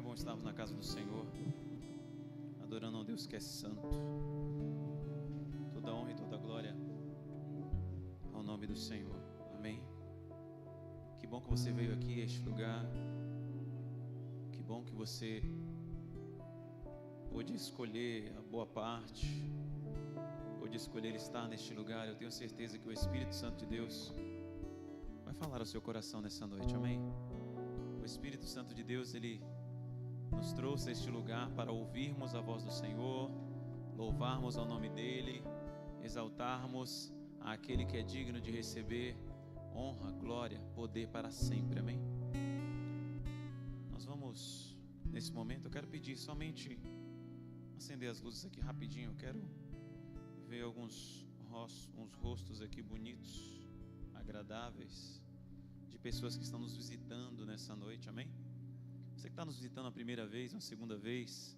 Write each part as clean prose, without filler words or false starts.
bom estarmos na casa do Senhor, adorando a um Deus que é santo. Toda honra e toda glória ao nome do Senhor. Amém. Que bom que você veio aqui a este lugar. Que bom que você pôde escolher a boa parte, pôde escolher estar neste lugar. Eu tenho certeza que o Espírito Santo de Deus vai falar ao seu coração nessa noite. Amém. O Espírito Santo de Deus, Ele nos trouxe a este lugar para ouvirmos a voz do Senhor, louvarmos ao nome dEle, exaltarmos aquele que é digno de receber honra, glória, poder para sempre. Amém. Nós vamos, nesse momento, eu quero pedir somente acender as luzes aqui rapidinho. Eu quero ver uns rostos aqui bonitos, agradáveis, de pessoas que estão nos visitando nessa noite. Amém. Você que está nos visitando a primeira vez, uma segunda vez,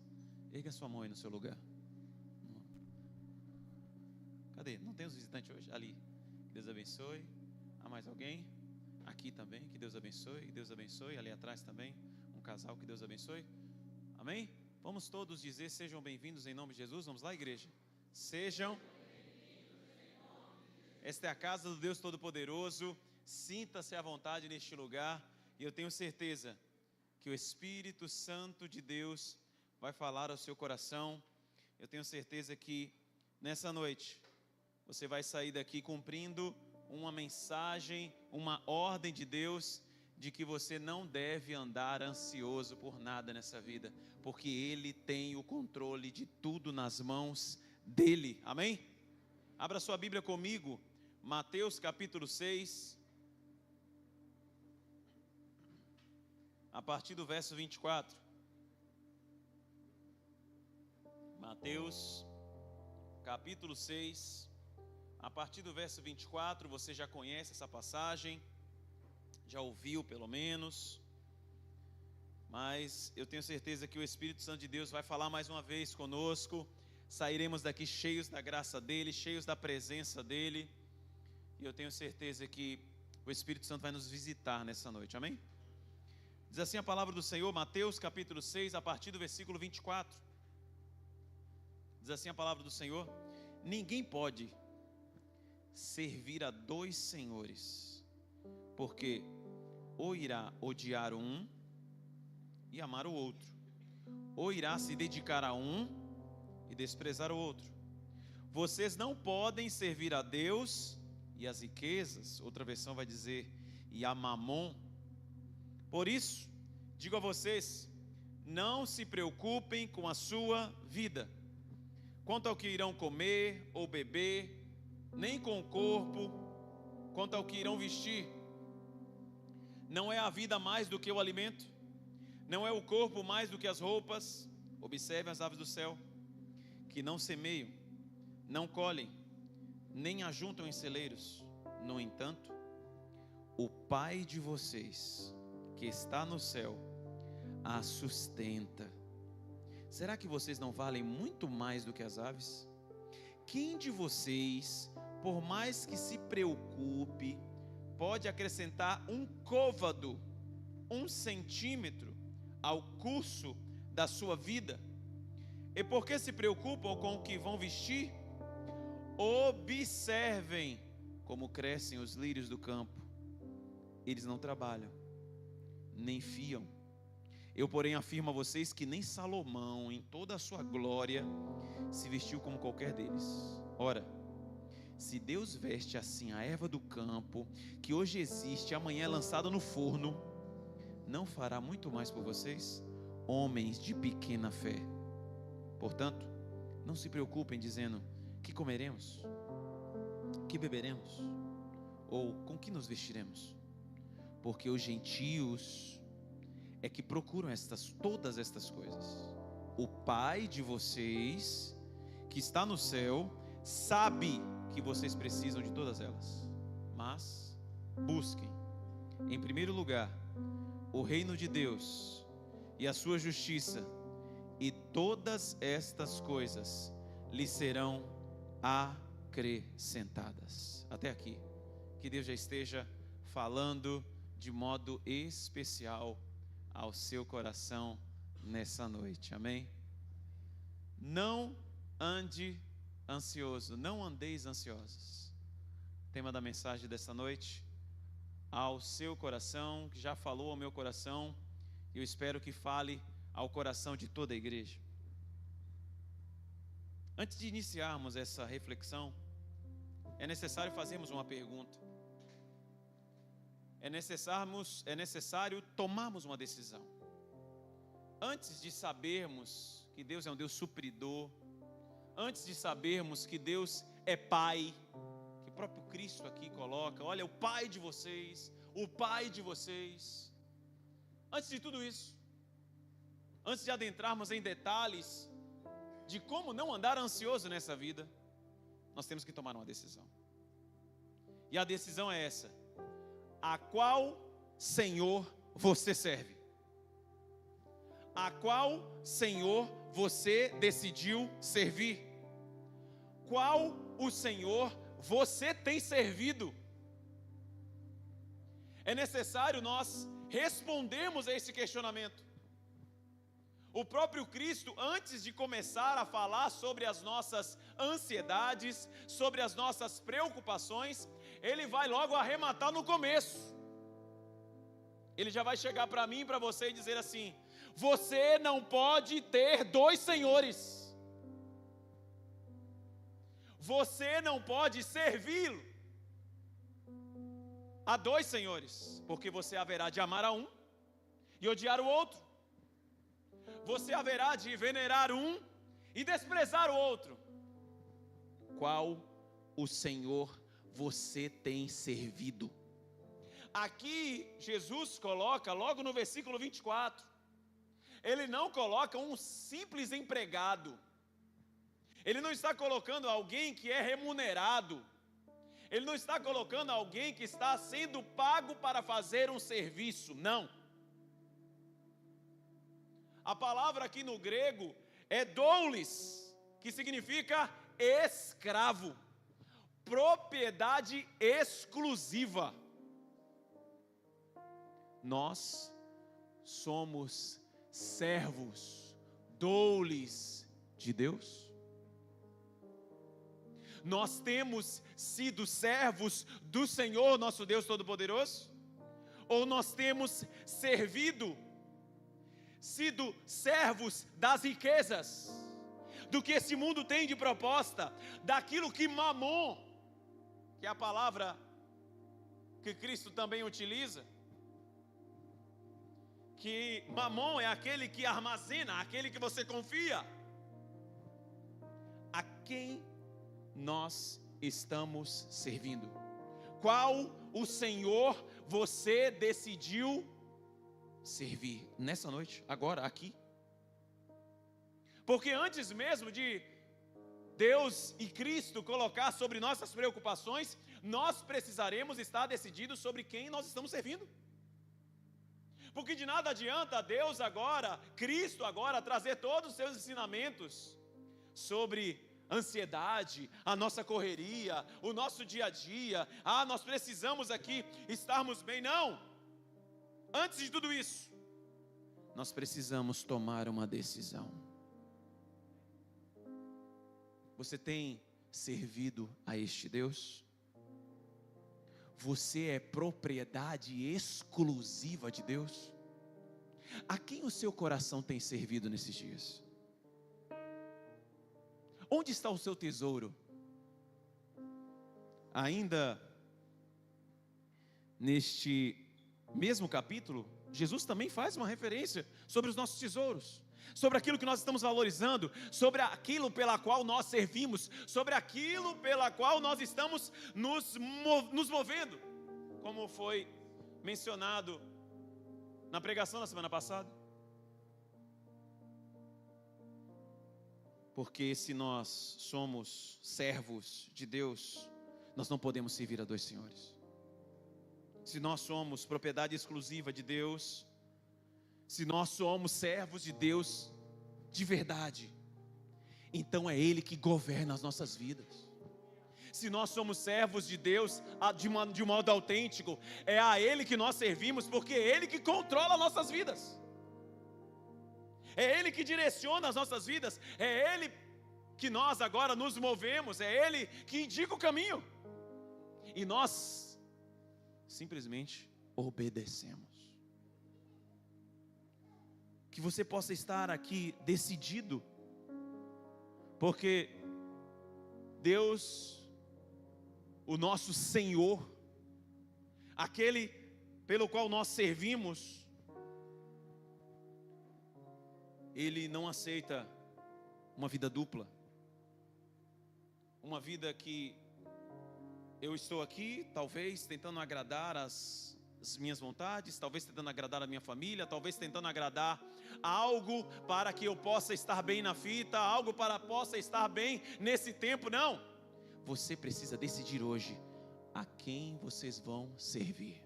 erga sua mão aí no seu lugar. Cadê? Não tem os visitantes hoje? Ali. Que Deus abençoe. Há mais alguém? Aqui também. Que Deus abençoe. Que Deus abençoe. Ali atrás também. Um casal. Que Deus abençoe. Amém? Vamos todos dizer: sejam bem-vindos em nome de Jesus. Vamos lá, igreja. Sejam bem-vindos em nome de Jesus. Esta é a casa do Deus Todo-Poderoso. Sinta-se à vontade neste lugar. E eu tenho certeza que o Espírito Santo de Deus vai falar ao seu coração. Eu tenho certeza que nessa noite você vai sair daqui cumprindo uma mensagem, uma ordem de Deus, de que você não deve andar ansioso por nada nessa vida, porque Ele tem o controle de tudo nas mãos dEle. Amém? Abra sua Bíblia comigo, Mateus capítulo 6. A partir do verso 24. Mateus, capítulo 6, a partir do verso 24, você já conhece essa passagem, já ouviu pelo menos, mas eu tenho certeza que o Espírito Santo de Deus vai falar mais uma vez conosco. Sairemos daqui cheios da graça dEle, cheios da presença dEle, e eu tenho certeza que o Espírito Santo vai nos visitar nessa noite. Amém? Diz assim a palavra do Senhor, Mateus capítulo 6, a partir do versículo 24. Diz assim a palavra do Senhor: ninguém pode servir a dois senhores, porque ou irá odiar um e amar o outro, ou irá se dedicar a um e desprezar o outro. Vocês não podem servir a Deus e as riquezas. Outra versão vai dizer, e a Mamon. Por isso, digo a vocês, não se preocupem com a sua vida, quanto ao que irão comer ou beber, nem com o corpo, quanto ao que irão vestir. Não é a vida mais do que o alimento? Não é o corpo mais do que as roupas? Observem as aves do céu, que não semeiam, não colhem, nem ajuntam em celeiros. No entanto, o Pai de vocês, que está no céu, a sustenta. Será que vocês não valem muito mais do que as aves? Quem de vocês, por mais que se preocupe, pode acrescentar um côvado, 1 centímetro, ao curso da sua vida? E por que se preocupam com o que vão vestir? Observem como crescem os lírios do campo. Eles não trabalham, nem fiam. Eu, porém, afirmo a vocês que nem Salomão, em toda a sua glória, se vestiu como qualquer deles. Ora, se Deus veste assim a erva do campo, que hoje existe e amanhã é lançada no forno, não fará muito mais por vocês, homens de pequena fé? Portanto, não se preocupem dizendo: que comeremos? Que beberemos? Ou com que nos vestiremos? Porque os gentios é que procuram todas estas coisas. O Pai de vocês, que está no céu, sabe que vocês precisam de todas elas. Mas busquem, em primeiro lugar, o reino de Deus e a sua justiça, e todas estas coisas lhes serão acrescentadas. Até aqui. Que Deus já esteja falando de modo especial ao seu coração nessa noite, amém? Não ande ansioso, não andeis ansiosos. Tema da mensagem dessa noite: ao seu coração, que já falou ao meu coração, e eu espero que fale ao coração de toda a igreja. Antes de iniciarmos essa reflexão, é necessário fazermos uma pergunta. É necessário tomarmos uma decisão. Antes de sabermos que Deus é um Deus supridor, antes de sabermos que Deus é Pai, que o próprio Cristo aqui coloca, olha, o Pai de vocês, o Pai de vocês. Antes de tudo isso, antes de adentrarmos em detalhes de como não andar ansioso nessa vida, nós temos que tomar uma decisão. E a decisão é essa: a qual Senhor você serve? A qual Senhor você decidiu servir? Qual o Senhor você tem servido? É necessário nós respondermos a esse questionamento. O próprio Cristo, antes de começar a falar sobre as nossas ansiedades, sobre as nossas preocupações, Ele vai logo arrematar no começo. Ele já vai chegar para mim e para você e dizer assim: você não pode ter dois senhores. Você não pode servi-lo a dois senhores, porque você haverá de amar a um e odiar o outro. Você haverá de venerar um e desprezar o outro. Qual o Senhor você tem servido? Aqui Jesus coloca logo no versículo 24. Ele não coloca um simples empregado. Ele não está colocando alguém que é remunerado. Ele não está colocando alguém que está sendo pago para fazer um serviço. Não. A palavra aqui no grego é doulis, que significa escravo, propriedade exclusiva. Nós somos servos, doulis de Deus. Nós temos sido servos do Senhor, nosso Deus Todo-Poderoso? Ou nós temos sido servos das riquezas, do que esse mundo tem de proposta, daquilo que mamon, que é a palavra que Cristo também utiliza, que mamon é aquele que armazena, aquele que você confia. A quem nós estamos servindo? Qual o Senhor você decidiu servir nessa noite, agora, aqui? Porque antes mesmo de Deus e Cristo colocar sobre nossas preocupações, nós precisaremos estar decididos sobre quem nós estamos servindo. Porque de nada adianta Deus agora, Cristo agora, trazer todos os seus ensinamentos sobre ansiedade, a nossa correria, o nosso dia a dia. Nós precisamos aqui estarmos bem. Não! Antes de tudo isso, nós precisamos tomar uma decisão. Você tem servido a este Deus? Você é propriedade exclusiva de Deus? A quem o seu coração tem servido nesses dias? Onde está o seu tesouro? Ainda neste mesmo capítulo, Jesus também faz uma referência sobre os nossos tesouros, sobre aquilo que nós estamos valorizando, sobre aquilo pela qual nós servimos, sobre aquilo pela qual nós estamos nos movendo, como foi mencionado na pregação da semana passada. Porque se nós somos servos de Deus, nós não podemos servir a dois senhores. Se nós somos propriedade exclusiva de Deus, se nós somos servos de Deus de verdade, então é Ele que governa as nossas vidas. Se nós somos servos de Deus de modo autêntico, é a Ele que nós servimos, porque é Ele que controla nossas vidas. É Ele que direciona as nossas vidas, é Ele que nós agora nos movemos, é Ele que indica o caminho. E nós simplesmente obedecemos. Que você possa estar aqui decidido, porque Deus, o nosso Senhor, aquele pelo qual nós servimos, Ele não aceita uma vida dupla, uma vida que eu estou aqui, talvez tentando agradar as minhas vontades, talvez tentando agradar a minha família, talvez tentando agradar algo para que eu possa estar bem na fita, algo para possa estar bem nesse tempo. Não, você precisa decidir hoje a quem vocês vão servir.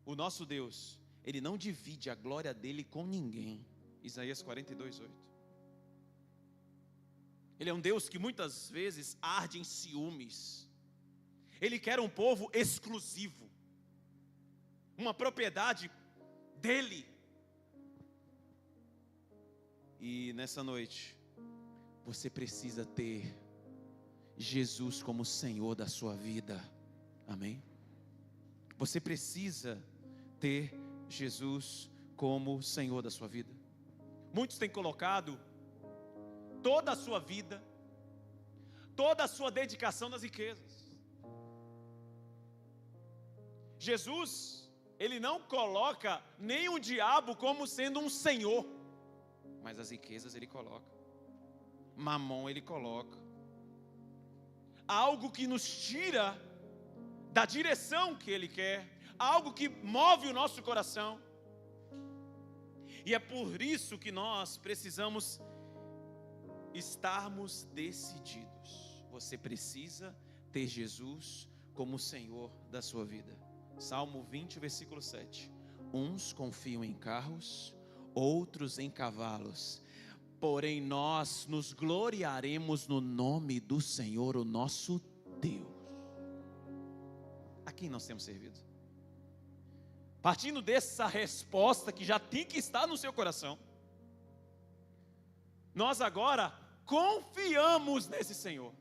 O nosso Deus, Ele não divide a glória dele com ninguém. Isaías 42:8. Ele é um Deus que muitas vezes arde em ciúmes. Ele quer um povo exclusivo, uma propriedade dele. E nessa noite, você precisa ter Jesus como Senhor da sua vida. Amém? Você precisa ter Jesus como Senhor da sua vida. Muitos têm colocado toda a sua vida, toda a sua dedicação nas riquezas. Jesus, Ele não coloca nem o diabo como sendo um senhor, mas as riquezas Ele coloca, mamon Ele coloca, algo que nos tira da direção que Ele quer, algo que move o nosso coração. E é por isso que nós precisamos estarmos decididos. Você precisa ter Jesus como Senhor da sua vida. Salmo 20, versículo 7. Uns confiam em carros, outros em cavalos, porém nós nos gloriaremos no nome do Senhor, o nosso Deus. A quem nós temos servido? Partindo dessa resposta que já tem que estar no seu coração, nós agora confiamos nesse Senhor.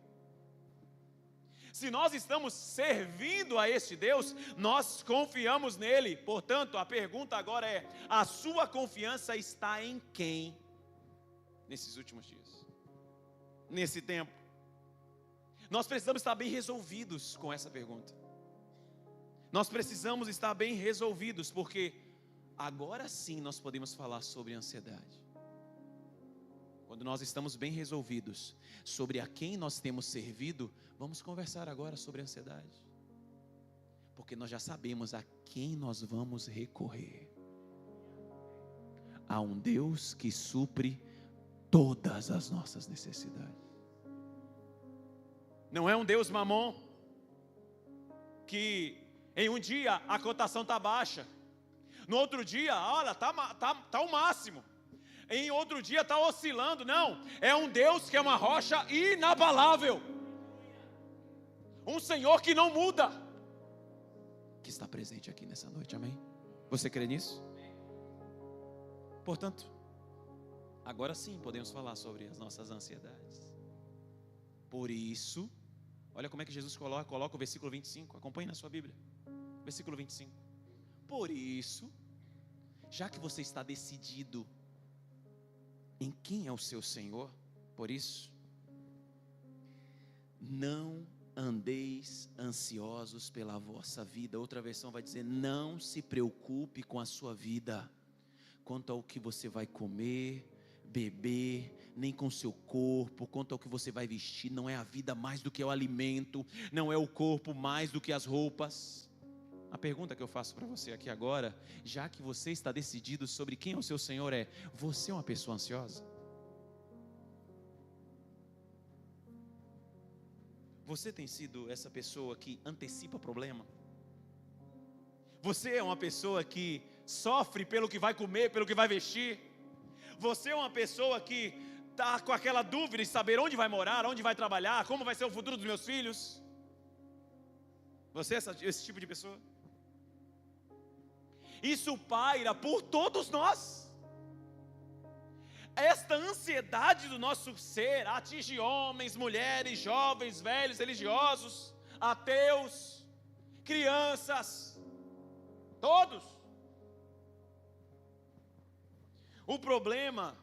Se nós estamos servindo a este Deus, nós confiamos nele. Portanto, a pergunta agora é: a sua confiança está em quem? Nesses últimos dias, nesse tempo, nós precisamos estar bem resolvidos com essa pergunta. Nós precisamos estar bem resolvidos, porque agora sim nós podemos falar sobre ansiedade. Quando nós estamos bem resolvidos sobre a quem nós temos servido, vamos conversar agora sobre ansiedade. Porque nós já sabemos a quem nós vamos recorrer. A um Deus que supre todas as nossas necessidades. Não é um Deus mamon, que em um dia a cotação está baixa, no outro dia, olha, tá o máximo, em outro dia está oscilando. Não, é um Deus que é uma rocha inabalável, um Senhor que não muda, que está presente aqui nessa noite, amém? Você crê nisso? Portanto, agora sim podemos falar sobre as nossas ansiedades. Por isso, olha como é que Jesus coloca o versículo 25, acompanhe na sua Bíblia, versículo 25. Por isso, já que você está decidido em quem é o seu Senhor, por isso, não andeis ansiosos pela vossa vida. Outra versão vai dizer: não se preocupe com a sua vida, quanto ao que você vai comer, beber, nem com o seu corpo, quanto ao que você vai vestir. Não é a vida mais do que o alimento, não é o corpo mais do que as roupas. A pergunta que eu faço para você aqui agora, já que você está decidido sobre quem é o seu Senhor, é: você é uma pessoa ansiosa? Você tem sido essa pessoa que antecipa problema? Você é uma pessoa que sofre pelo que vai comer, pelo que vai vestir? Você é uma pessoa que está com aquela dúvida de saber onde vai morar, onde vai trabalhar, como vai ser o futuro dos meus filhos? Você é esse tipo de pessoa? Isso paira por todos nós. Esta ansiedade do nosso ser atinge homens, mulheres, jovens, velhos, religiosos, ateus, crianças, todos. O problema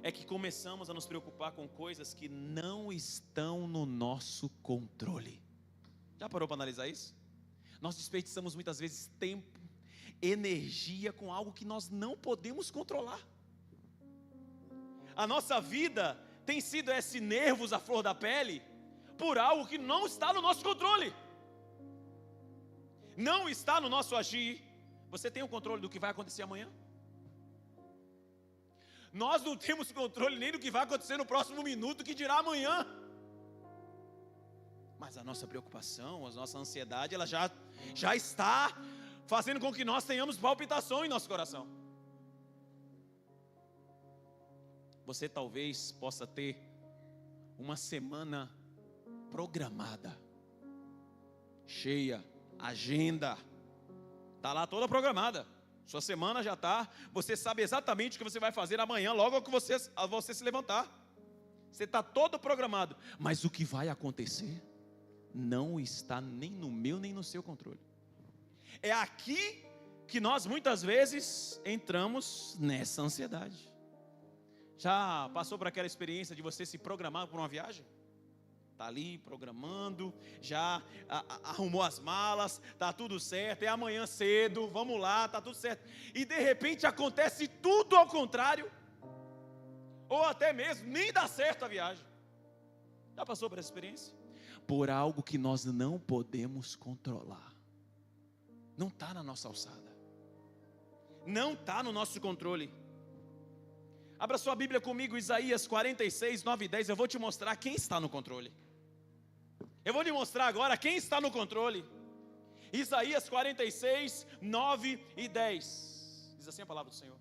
é que começamos a nos preocupar com coisas que não estão no nosso controle. Já parou para analisar isso? Nós desperdiçamos muitas vezes tempo, energia com algo que nós não podemos controlar. A nossa vida tem sido esse nervos à flor da pele por algo que não está no nosso controle. Não está no nosso agir. Você tem o controle do que vai acontecer amanhã? Nós não temos controle nem do que vai acontecer no próximo minuto, que dirá amanhã. Mas a nossa preocupação, a nossa ansiedade, ela já está fazendo com que nós tenhamos palpitação em nosso coração. Você talvez possa ter uma semana programada, cheia, agenda, está lá toda programada. Sua semana já está, você sabe exatamente o que você vai fazer amanhã, logo que você se levantar. Você está todo programado, mas o que vai acontecer não está nem no meu nem no seu controle. É aqui que nós muitas vezes entramos nessa ansiedade. Já passou por aquela experiência de você se programar por uma viagem? Está ali programando, já arrumou as malas, está tudo certo, é amanhã cedo, vamos lá, está tudo certo. E de repente acontece tudo ao contrário, ou até mesmo nem dá certo a viagem. Já passou por essa experiência? Por algo que nós não podemos controlar. Não está na nossa alçada. Não está no nosso controle. Abra sua Bíblia comigo, Isaías 46, 9 e 10. Eu vou te mostrar quem está no controle. Eu vou lhe mostrar agora quem está no controle. Isaías 46, 9 e 10. Diz assim a palavra do Senhor: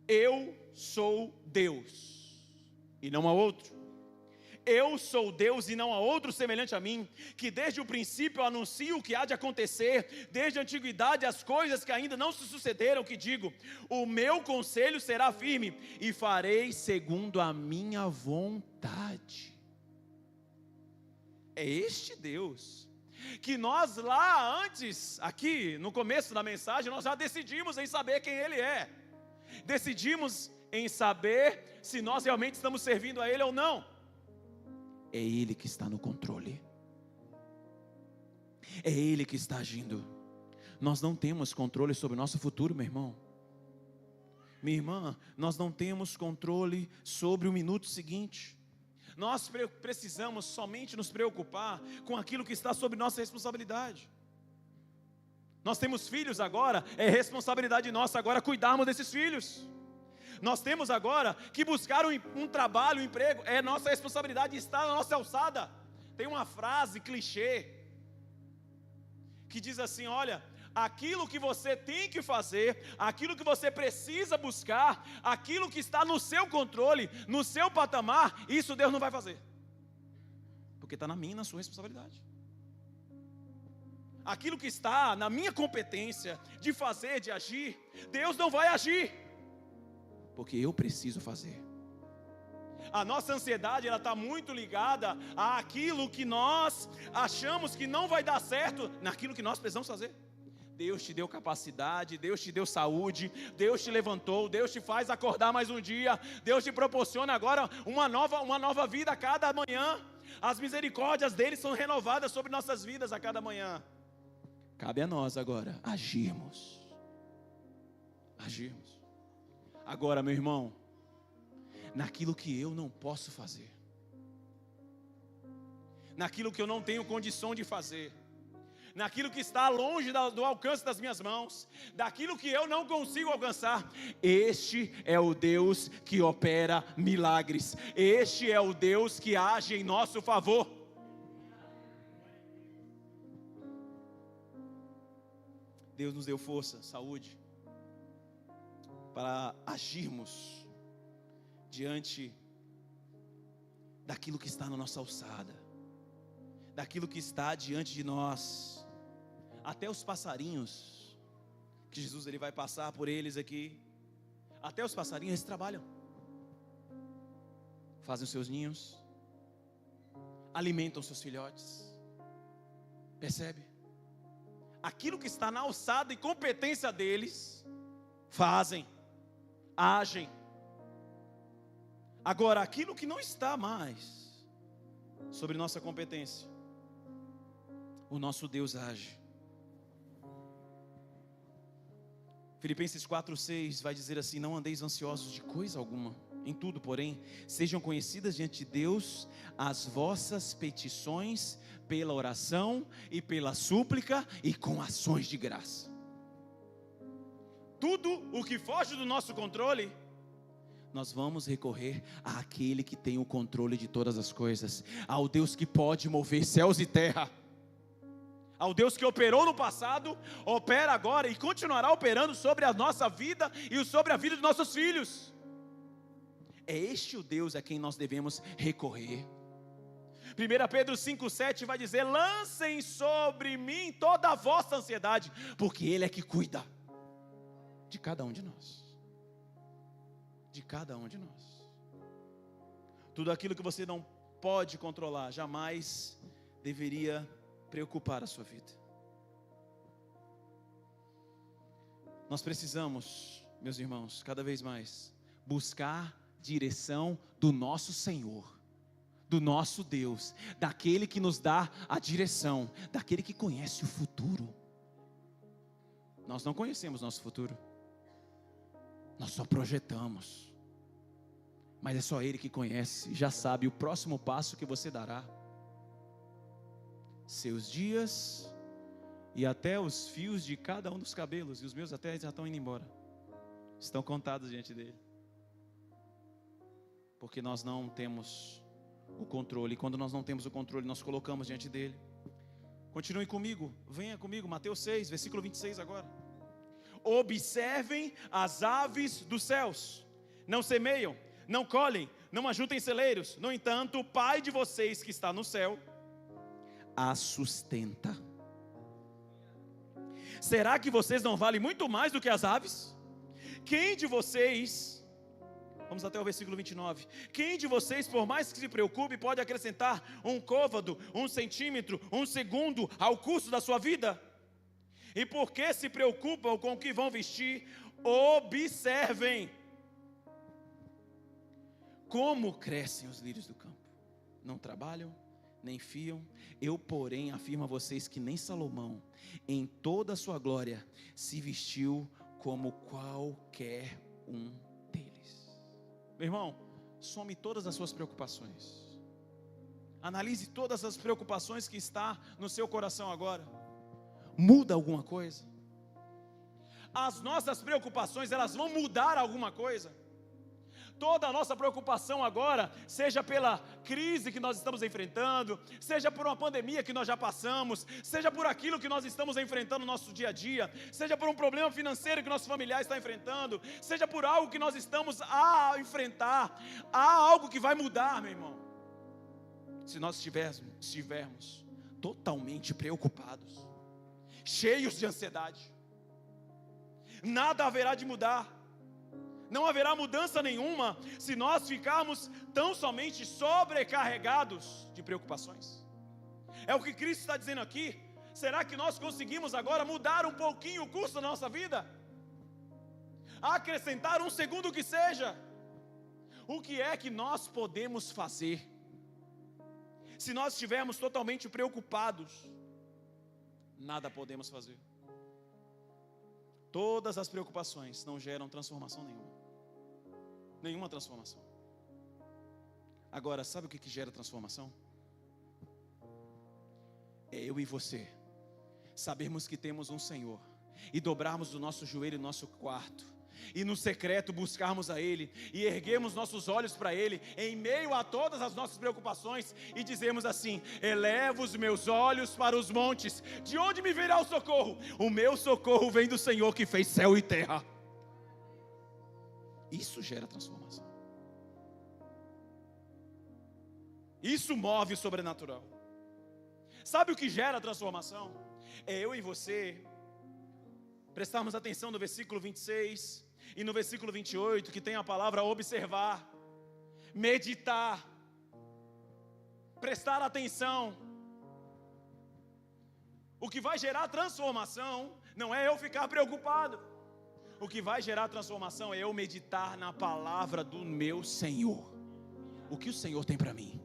Eu sou Deus, e não há outro. Eu sou Deus e não há outro semelhante a mim, que desde o princípio eu anuncio o que há de acontecer, desde a antiguidade as coisas que ainda não se sucederam, que digo, o meu conselho será firme, e farei segundo a minha vontade. É este Deus, que nós lá antes, aqui no começo da mensagem, nós já decidimos em saber quem Ele é, decidimos em saber se nós realmente estamos servindo a Ele ou não. É Ele que está no controle. É Ele que está agindo. Nós não temos controle sobre o nosso futuro, meu irmão. Minha irmã, nós não temos controle sobre o minuto seguinte. Nós precisamos somente nos preocupar com aquilo que está sob nossa responsabilidade. Nós temos filhos agora, é responsabilidade nossa agora cuidarmos desses filhos. Nós temos agora que buscar um trabalho, um emprego, é nossa responsabilidade, está na nossa alçada. Tem uma frase clichê que diz assim: olha, aquilo que você tem que fazer, aquilo que você precisa buscar, aquilo que está no seu controle, no seu patamar, isso Deus não vai fazer, porque está na minha e na sua responsabilidade. Aquilo que está na minha competência de fazer, de agir, Deus não vai agir, porque eu preciso fazer. A nossa ansiedade, ela está muito ligada àquilo que nós achamos que não vai dar certo, naquilo que nós precisamos fazer. Deus te deu capacidade, Deus te deu saúde, Deus te levantou, Deus te faz acordar mais um dia, Deus te proporciona agora uma nova vida a cada manhã. As misericórdias dele são renovadas sobre nossas vidas a cada manhã. Cabe a nós agora agirmos. Agora, meu irmão, naquilo que eu não posso fazer, naquilo que eu não tenho condição de fazer, naquilo que está longe do alcance das minhas mãos, daquilo que eu não consigo alcançar, este é o Deus que opera milagres, este é o Deus que age em nosso favor. Deus nos deu força, saúde, para agirmos diante daquilo que está na nossa alçada, daquilo que está diante de nós. Até os passarinhos, que Jesus ele vai passar por eles aqui, até os passarinhos eles trabalham, fazem os seus ninhos, alimentam seus filhotes. Percebe? Aquilo que está na alçada e competência deles, fazem, agem. Agora, aquilo que não está mais sobre nossa competência, o nosso Deus age. Filipenses 4:6 vai dizer assim: não andeis ansiosos de coisa alguma, em tudo, porém, sejam conhecidas diante de Deus as vossas petições, pela oração e pela súplica e com ações de graça. Tudo o que foge do nosso controle, nós vamos recorrer àquele que tem o controle de todas as coisas, ao Deus que pode mover céus e terra, ao Deus que operou no passado, opera agora e continuará operando sobre a nossa vida e sobre a vida dos nossos filhos. É este o Deus a quem nós devemos recorrer. 1 Pedro 5,7 vai dizer: lancem sobre mim toda a vossa ansiedade, porque Ele é que cuida de cada um de nós. De cada um de nós. Tudo aquilo que você não pode controlar, jamais deveria preocupar a sua vida. Nós precisamos, meus irmãos, cada vez mais, buscar direção do nosso Senhor, do nosso Deus, daquele que nos dá a direção, daquele que conhece o futuro. Nós não conhecemos nosso futuro, nós só projetamos, mas é só Ele que conhece, já sabe o próximo passo que você dará. Seus dias e até os fios de cada um dos cabelos, e os meus até já estão indo embora, estão contados diante dele, porque nós não temos o controle, e quando nós não temos o controle, nós colocamos diante dele. Continue comigo, venha comigo, Mateus 6, versículo 26 agora. Observem as aves dos céus, não semeiam, não colhem, não ajuntam em celeiros, no entanto, o Pai de vocês que está no céu a sustenta. Será que vocês não valem muito mais do que as aves? Quem de vocês, vamos até o versículo 29, quem de vocês, por mais que se preocupe, pode acrescentar um côvado, 1 centímetro, 1 segundo ao curso da sua vida? E por que se preocupam com o que vão vestir? Observem como crescem os lírios do campo, não trabalham, nem fiam. Eu, porém, afirmo a vocês que nem Salomão, em toda a sua glória, se vestiu como qualquer um deles. Meu irmão, some todas as suas preocupações. Analise todas as preocupações que está no seu coração agora. Muda alguma coisa? As nossas preocupações, elas vão mudar alguma coisa? Toda a nossa preocupação agora, seja pela crise que nós estamos enfrentando, seja por uma pandemia que nós já passamos, seja por aquilo que nós estamos enfrentando no nosso dia a dia, seja por um problema financeiro que nosso familiar está enfrentando, seja por algo que nós estamos a enfrentar, há algo que vai mudar, meu irmão. Se nós estivermos totalmente preocupados, cheios de ansiedade, nada haverá de mudar. Não haverá mudança nenhuma se nós ficarmos tão somente sobrecarregados de preocupações. É o que Cristo está dizendo aqui. Será que nós conseguimos agora mudar um pouquinho o curso da nossa vida? Acrescentar 1 segundo que seja. O que é que nós podemos fazer? Se nós estivermos totalmente preocupados, nada podemos fazer. Todas as preocupações não geram transformação nenhuma. Nenhuma transformação. Agora, sabe o que gera transformação? É eu e você sabermos que temos um Senhor e dobrarmos o nosso joelho no nosso quarto e no secreto buscarmos a Ele e erguermos nossos olhos para Ele em meio a todas as nossas preocupações e dizemos assim: elevo os meus olhos para os montes, de onde me virá o socorro? O meu socorro vem do Senhor que fez céu e terra. Isso gera transformação. Isso move o sobrenatural. Sabe o que gera transformação? É eu e você prestarmos atenção no versículo 26 e no versículo 28, que tem a palavra observar, meditar, prestar atenção. O que vai gerar transformação não é eu ficar preocupado. O que vai gerar transformação é eu meditar na palavra do meu Senhor. O que o Senhor tem para mim?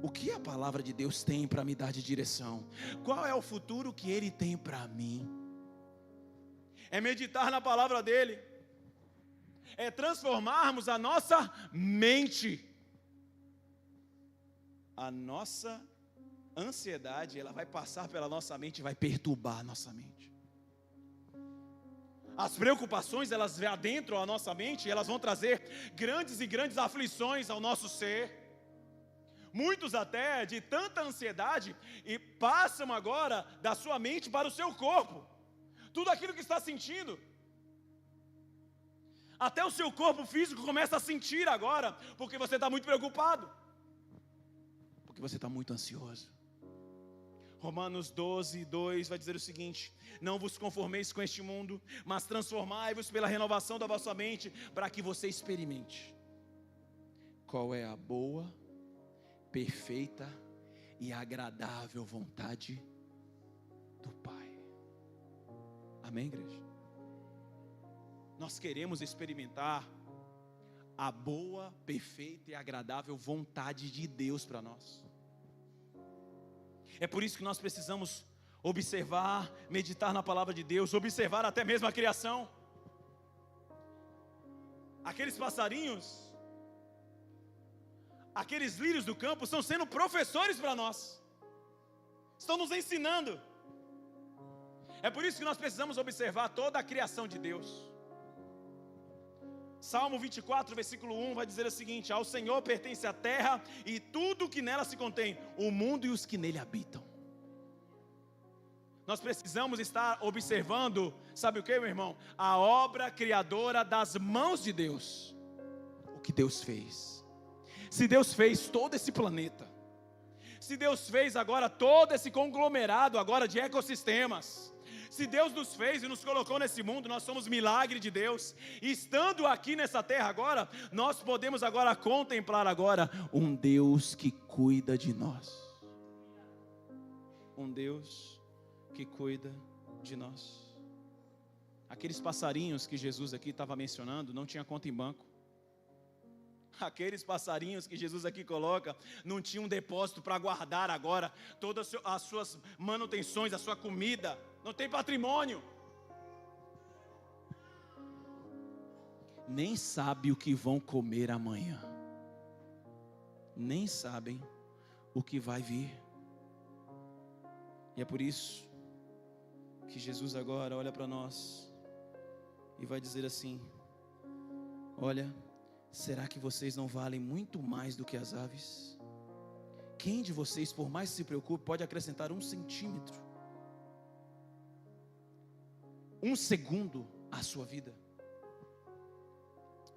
O que a palavra de Deus tem para me dar de direção? Qual é o futuro que Ele tem para mim? É meditar na palavra dEle. É transformarmos a nossa mente. A nossa ansiedade, ela vai passar pela nossa mente e vai perturbar a nossa mente. As preocupações, elas vêm adentro a nossa mente e elas vão trazer grandes e grandes aflições ao nosso ser. Muitos até de tanta ansiedade e passam agora da sua mente para o seu corpo. Tudo aquilo que está sentindo. Até o seu corpo físico começa a sentir agora, porque você está muito preocupado. Porque você está muito ansioso. Romanos 12, 2 vai dizer o seguinte: não vos conformeis com este mundo, mas transformai-vos pela renovação da vossa mente, para que você experimente qual é a boa, perfeita e agradável vontade do Pai. Amém, igreja? Nós queremos experimentar a boa, perfeita e agradável vontade de Deus para nós. É por isso que nós precisamos observar, meditar na palavra de Deus, observar até mesmo a criação. Aqueles passarinhos, aqueles lírios do campo estão sendo professores para nós, estão nos ensinando. É por isso que nós precisamos observar toda a criação de Deus. Salmo 24, versículo 1 vai dizer o seguinte: ao Senhor pertence a terra e tudo que nela se contém, o mundo e os que nele habitam. Nós precisamos estar observando, sabe o que, meu irmão? A obra criadora das mãos de Deus. O que Deus fez. Se Deus fez todo esse planeta, se Deus fez agora todo esse conglomerado agora de ecossistemas, se Deus nos fez e nos colocou nesse mundo, nós somos milagre de Deus. E estando aqui nessa terra agora, nós podemos agora contemplar agora um Deus que cuida de nós. Um Deus que cuida de nós. Aqueles passarinhos que Jesus aqui estava mencionando, não tinha conta em banco. Aqueles passarinhos que Jesus aqui coloca, não tinha um depósito para guardar agora todas as suas manutenções, a sua comida. Não tem patrimônio. Nem sabe o que vão comer amanhã. Nem sabem o que vai vir. E é por isso que Jesus agora olha para nós e vai dizer assim: olha, será que vocês não valem muito mais do que as aves? Quem de vocês, por mais que se preocupe, pode acrescentar 1 centímetro, 1 segundo à sua vida?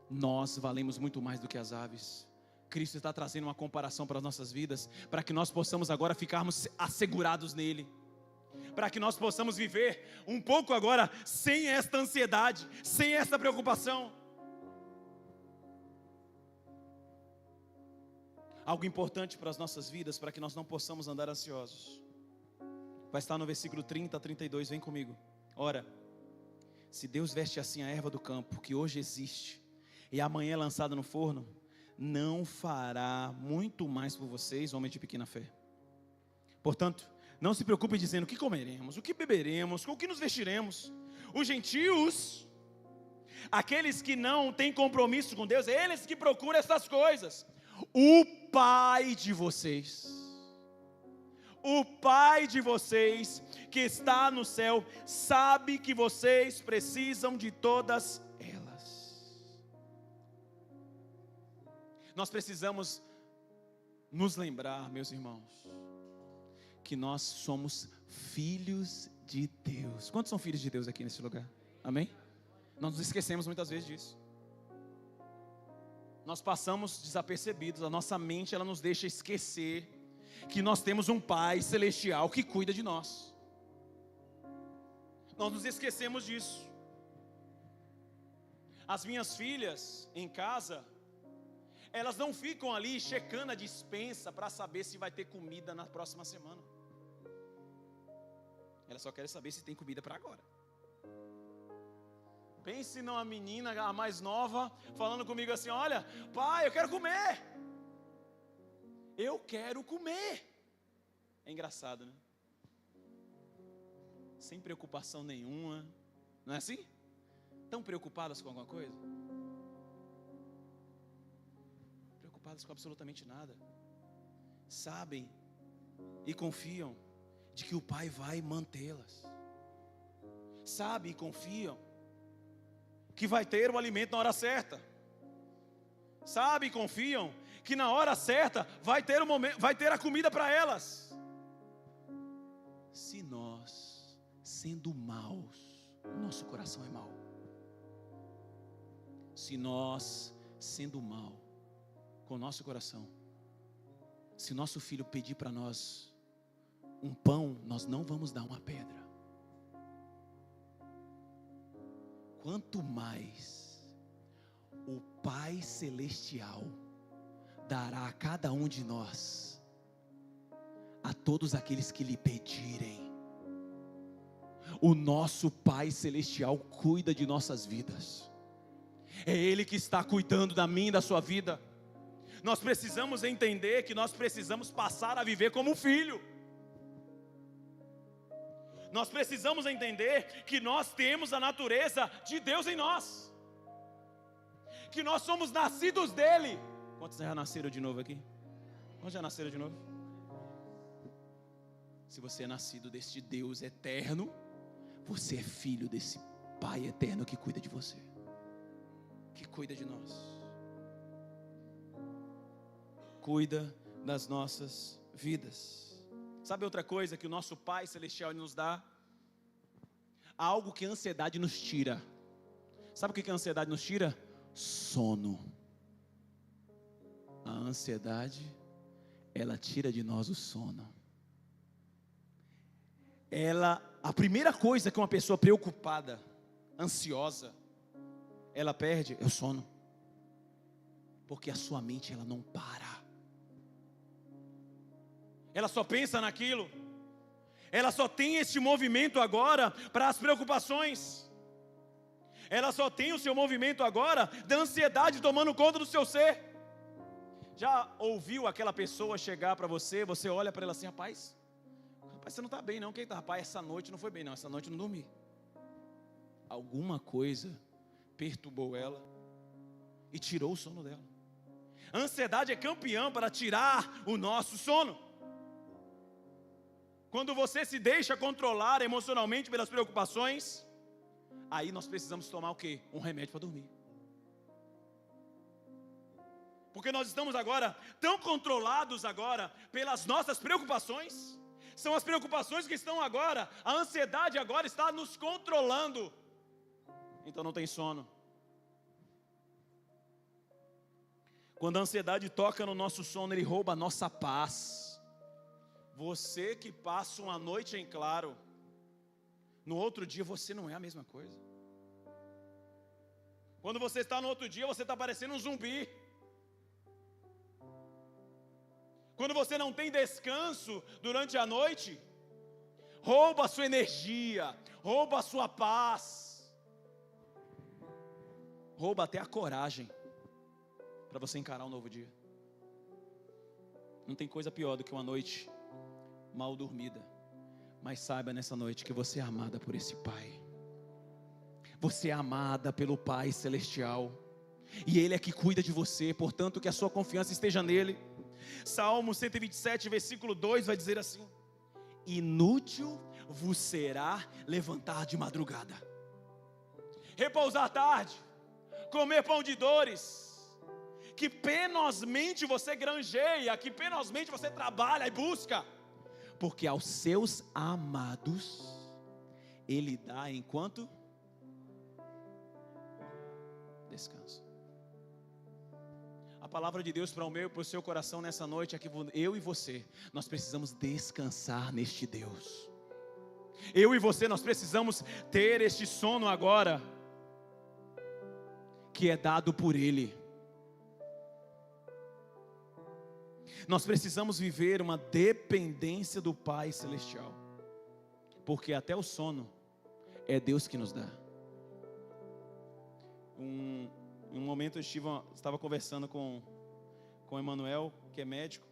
Nós valemos muito mais do que as aves. Cristo está trazendo uma comparação para as nossas vidas, para que nós possamos agora ficarmos assegurados nele, para que nós possamos viver um pouco agora sem esta ansiedade, sem esta preocupação. Algo importante para as nossas vidas, para que nós não possamos andar ansiosos, vai estar no versículo 30 a 32, vem comigo. Ora, se Deus veste assim a erva do campo, que hoje existe, e amanhã é lançada no forno, não fará muito mais por vocês, homens de pequena fé. Portanto, não se preocupe dizendo o que comeremos, o que beberemos, com o que nos vestiremos. Os gentios, aqueles que não têm compromisso com Deus, eles que procuram essas coisas. O Pai de vocês, o Pai de vocês que está no céu, sabe que vocês precisam de todas elas. Nós precisamos nos lembrar, meus irmãos, que nós somos filhos de Deus. Quantos são filhos de Deus aqui nesse lugar? Amém? Nós nos esquecemos muitas vezes disso. Nós passamos desapercebidos, a nossa mente ela nos deixa esquecer que nós temos um Pai celestial que cuida de nós. Nós nos esquecemos disso. As minhas filhas em casa, elas não ficam ali checando a despensa para saber se vai ter comida na próxima semana. Elas só querem saber se tem comida para agora. Pense numa menina, a mais nova, falando comigo assim: olha, pai, eu quero comer. Eu quero comer. É engraçado, né? Sem preocupação nenhuma. Não é assim? Tão preocupadas com alguma coisa? Preocupadas com absolutamente nada. Sabem e confiam de que o Pai vai mantê-las. Sabem e confiam que vai ter o alimento na hora certa. Sabem e confiam que na hora certa vai ter vai ter a comida para elas. Se nós, sendo maus, nosso coração é mau. Se nós, sendo mal, com o nosso coração, se nosso filho pedir para nós um pão, nós não vamos dar uma pedra. Quanto mais o Pai Celestial dará a cada um de nós, a todos aqueles que lhe pedirem. O nosso Pai Celestial cuida de nossas vidas. É Ele que está cuidando da minha e da sua vida. Nós precisamos entender que nós precisamos passar a viver como filho. Nós precisamos entender que nós temos a natureza de Deus em nós. Que nós somos nascidos dEle. Quantos já nasceram de novo aqui? Quantos já nasceram de novo? Se você é nascido deste Deus eterno, você é filho desse Pai eterno que cuida de você, que cuida de nós, cuida das nossas vidas. Sabe outra coisa que o nosso Pai Celestial nos dá? Algo que a ansiedade nos tira. Sabe o que a ansiedade nos tira? Sono. A ansiedade, ela tira de nós o sono. A primeira coisa que uma pessoa preocupada, ansiosa, ela perde é o sono. Porque a sua mente, ela não para. Ela só pensa naquilo. Ela só tem esse movimento agora para as preocupações. Ela só tem o seu movimento agora da ansiedade tomando conta do seu ser. Já ouviu aquela pessoa chegar para você, você olha para ela assim: rapaz, você não está bem não, rapaz, essa noite não foi bem não, essa noite eu não dormi. Alguma coisa perturbou ela e tirou o sono dela. A ansiedade é campeã para tirar o nosso sono. Quando você se deixa controlar emocionalmente pelas preocupações, aí nós precisamos tomar o quê? Um remédio para dormir. Porque nós estamos agora tão controlados agora pelas nossas preocupações. São as preocupações que estão agora, a ansiedade agora está nos controlando. Então não tem sono. Quando a ansiedade toca no nosso sono, ele rouba a nossa paz. Você que passa uma noite em claro, no outro dia você não é a mesma coisa. Quando você está no outro dia, você está parecendo um zumbi. Quando você não tem descanso durante a noite, rouba a sua energia, rouba a sua paz, rouba até a coragem para você encarar um novo dia. Não tem coisa pior do que uma noite mal dormida. Mas saiba nessa noite que você é amada por esse Pai. Você é amada pelo Pai Celestial. E Ele é que cuida de você, portanto que a sua confiança esteja nele. Salmo 127, versículo 2 vai dizer assim: inútil vos será levantar de madrugada, repousar tarde, comer pão de dores, que penosmente você granjeia, que penosmente você trabalha e busca, porque aos seus amados Ele dá enquanto descanso. A palavra de Deus para o meu e para o seu coração nessa noite é que eu e você, nós precisamos descansar neste Deus. Eu e você, nós precisamos ter este sono agora, que é dado por Ele. Nós precisamos viver uma dependência do Pai Celestial, porque até o sono é Deus que nos dá. Em um momento eu estava conversando com o Emanuel, que é médico,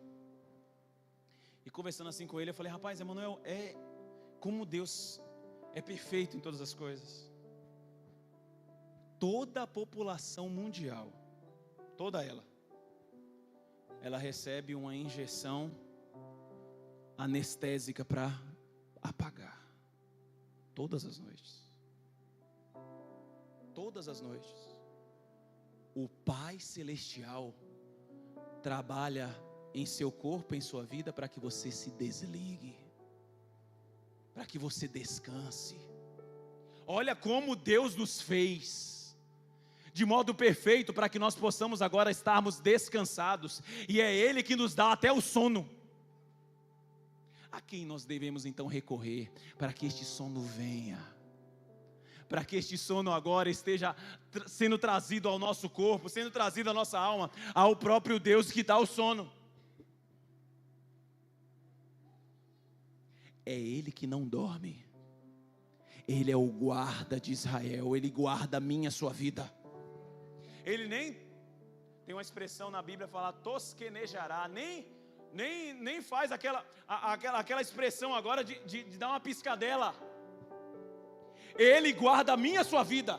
e conversando assim com ele, eu falei: rapaz, Emanuel, como Deus é perfeito em todas as coisas. Toda a população mundial, toda ela recebe uma injeção anestésica para apagar, todas as noites. Todas as noites. O Pai Celestial trabalha em seu corpo, em sua vida, para que você se desligue, para que você descanse. Olha como Deus nos fez, de modo perfeito, para que nós possamos agora estarmos descansados, e é Ele que nos dá até o sono. A quem nós devemos então recorrer, para que este sono venha, para que este sono agora esteja sendo trazido ao nosso corpo, sendo trazido à nossa alma, ao próprio Deus que dá o sono. É Ele que não dorme. Ele é o guarda de Israel. Ele guarda a minha, a sua vida. Ele nem, tem uma expressão na Bíblia, fala tosquenejará, nem faz aquela expressão agora de dar uma piscadela. Ele guarda a minha, a sua vida.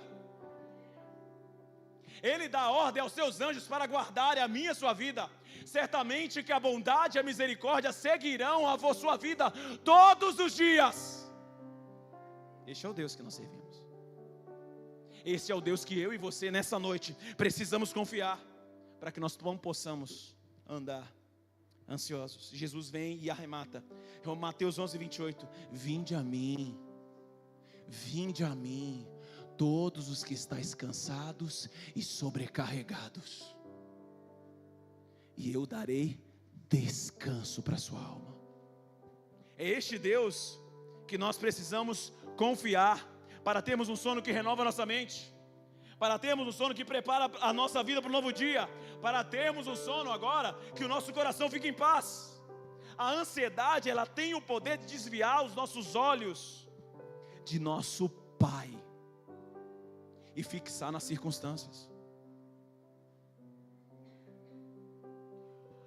Ele dá ordem aos seus anjos para guardarem a minha, a sua vida. Certamente que a bondade e a misericórdia seguirão a sua vida todos os dias. Este é o Deus que nós servimos. Esse é o Deus que eu e você nessa noite precisamos confiar, para que nós não possamos andar ansiosos. Jesus vem e arremata. Mateus 11:28. Vinde a mim, todos os que estáis cansados e sobrecarregados, e eu darei descanso para a sua alma. É este Deus que nós precisamos confiar, para termos um sono que renova a nossa mente, para termos um sono que prepara a nossa vida para o novo dia, para termos um sono agora que o nosso coração fique em paz. A ansiedade, ela tem o poder de desviar os nossos olhos de nosso Pai e fixar nas circunstâncias.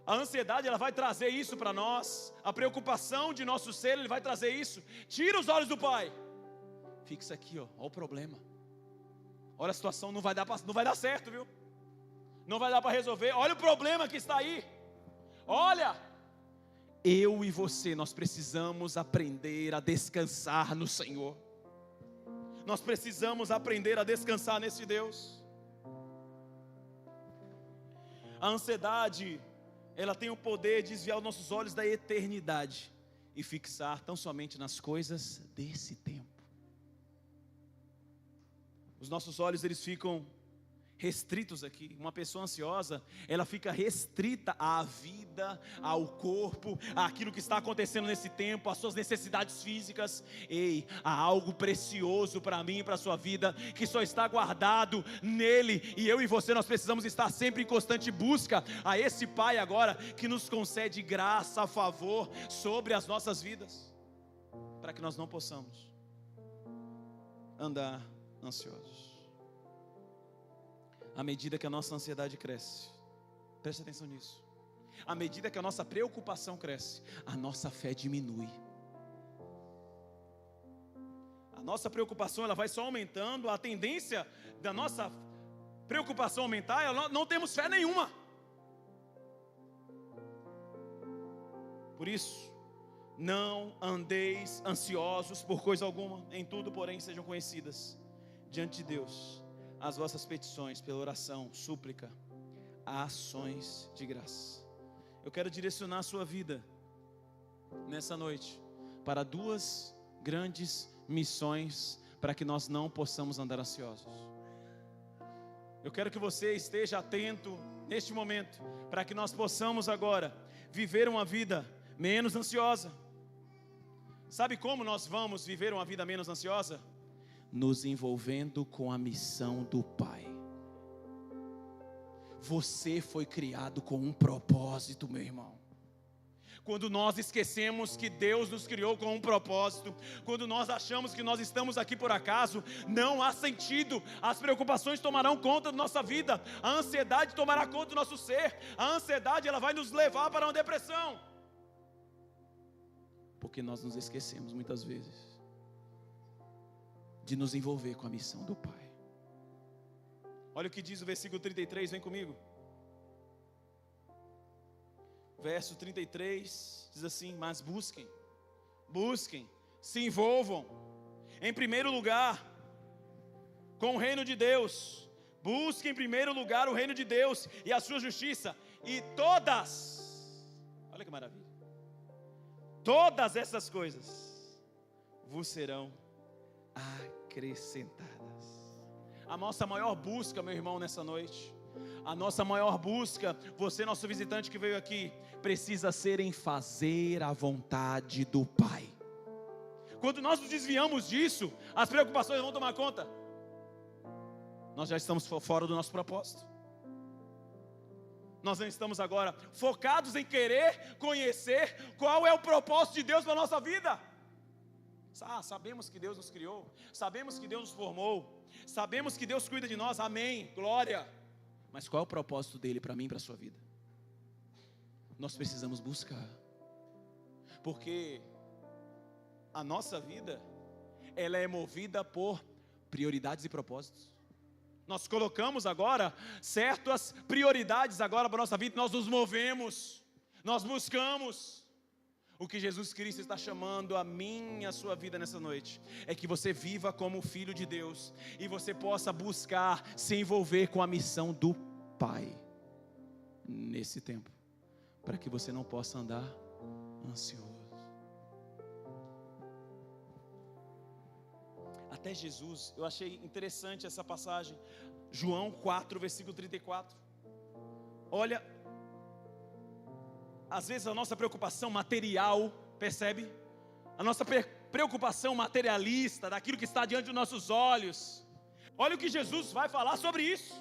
A ansiedade, ela vai trazer isso para nós. A preocupação de nosso ser, ele vai trazer isso. Tira os olhos do Pai. Fixa aqui, olha o problema. Olha a situação, não vai dar certo, viu? Não vai dar para resolver. Olha o problema que está aí. Olha, eu e você, nós precisamos aprender a descansar no Senhor. Nós precisamos aprender a descansar nesse Deus. A ansiedade, ela tem o poder de desviar os nossos olhos da eternidade e fixar tão somente nas coisas desse tempo. Os nossos olhos, eles ficam restritos aqui. Uma pessoa ansiosa, ela fica restrita à vida, ao corpo, àquilo que está acontecendo nesse tempo, às suas necessidades físicas. Ei, há algo precioso para mim e para a sua vida, que só está guardado nele, e eu e você, nós precisamos estar sempre em constante busca a esse Pai agora, que nos concede graça, a favor, sobre as nossas vidas, para que nós não possamos andar ansiosos. À medida que a nossa ansiedade cresce, preste atenção nisso, à medida que a nossa preocupação cresce, a nossa fé diminui. A nossa preocupação, ela vai só aumentando, a tendência da nossa preocupação aumentar, não temos fé nenhuma. Por isso, não andeis ansiosos por coisa alguma, em tudo, porém, sejam conhecidas diante de Deus as vossas petições, pela oração, súplica, ações de graça. Eu quero direcionar a sua vida nessa noite para duas grandes missões, para que nós não possamos andar ansiosos. Eu quero que você esteja atento neste momento, para que nós possamos agora viver uma vida menos ansiosa. Sabe como nós vamos viver uma vida menos ansiosa? Nos envolvendo com a missão do Pai. Você foi criado com um propósito, meu irmão. Quando nós esquecemos que Deus nos criou com um propósito, quando nós achamos que nós estamos aqui por acaso, não há sentido. As preocupações tomarão conta da nossa vida, a ansiedade tomará conta do nosso ser, a ansiedade ela vai nos levar para uma depressão, porque nós nos esquecemos muitas vezes de nos envolver com a missão do Pai. Olha o que diz o versículo 33, vem comigo. Verso 33 diz assim: mas busquem, se envolvam, em primeiro lugar, com o reino de Deus. Busquem em primeiro lugar o reino de Deus e a sua justiça, e olha que maravilha, todas essas coisas vos serão acrescentadas. A nossa maior busca, meu irmão, nessa noite, a nossa maior busca, você, nosso visitante que veio aqui, precisa ser em fazer a vontade do Pai. Quando nós nos desviamos disso, as preocupações vão tomar conta. Nós já estamos fora do nosso propósito. Nós não estamos agora focados em querer conhecer qual é o propósito de Deus para a nossa vida. Sabemos que Deus nos criou, sabemos que Deus nos formou, sabemos que Deus cuida de nós, amém, glória. Mas qual é o propósito dele para mim e para a sua vida? Nós precisamos buscar, porque a nossa vida, ela é movida por prioridades e propósitos. Nós colocamos agora certas prioridades agora para a nossa vida, nós nos movemos, nós buscamos. O que Jesus Cristo está chamando a mim e a sua vida nessa noite é que você viva como filho de Deus e você possa buscar se envolver com a missão do Pai nesse tempo, para que você não possa andar ansioso. Até Jesus, eu achei interessante essa passagem, João 4, versículo 34. Olha, às vezes a nossa preocupação material, percebe? A nossa preocupação materialista, daquilo que está diante dos nossos olhos. Olha o que Jesus vai falar sobre isso,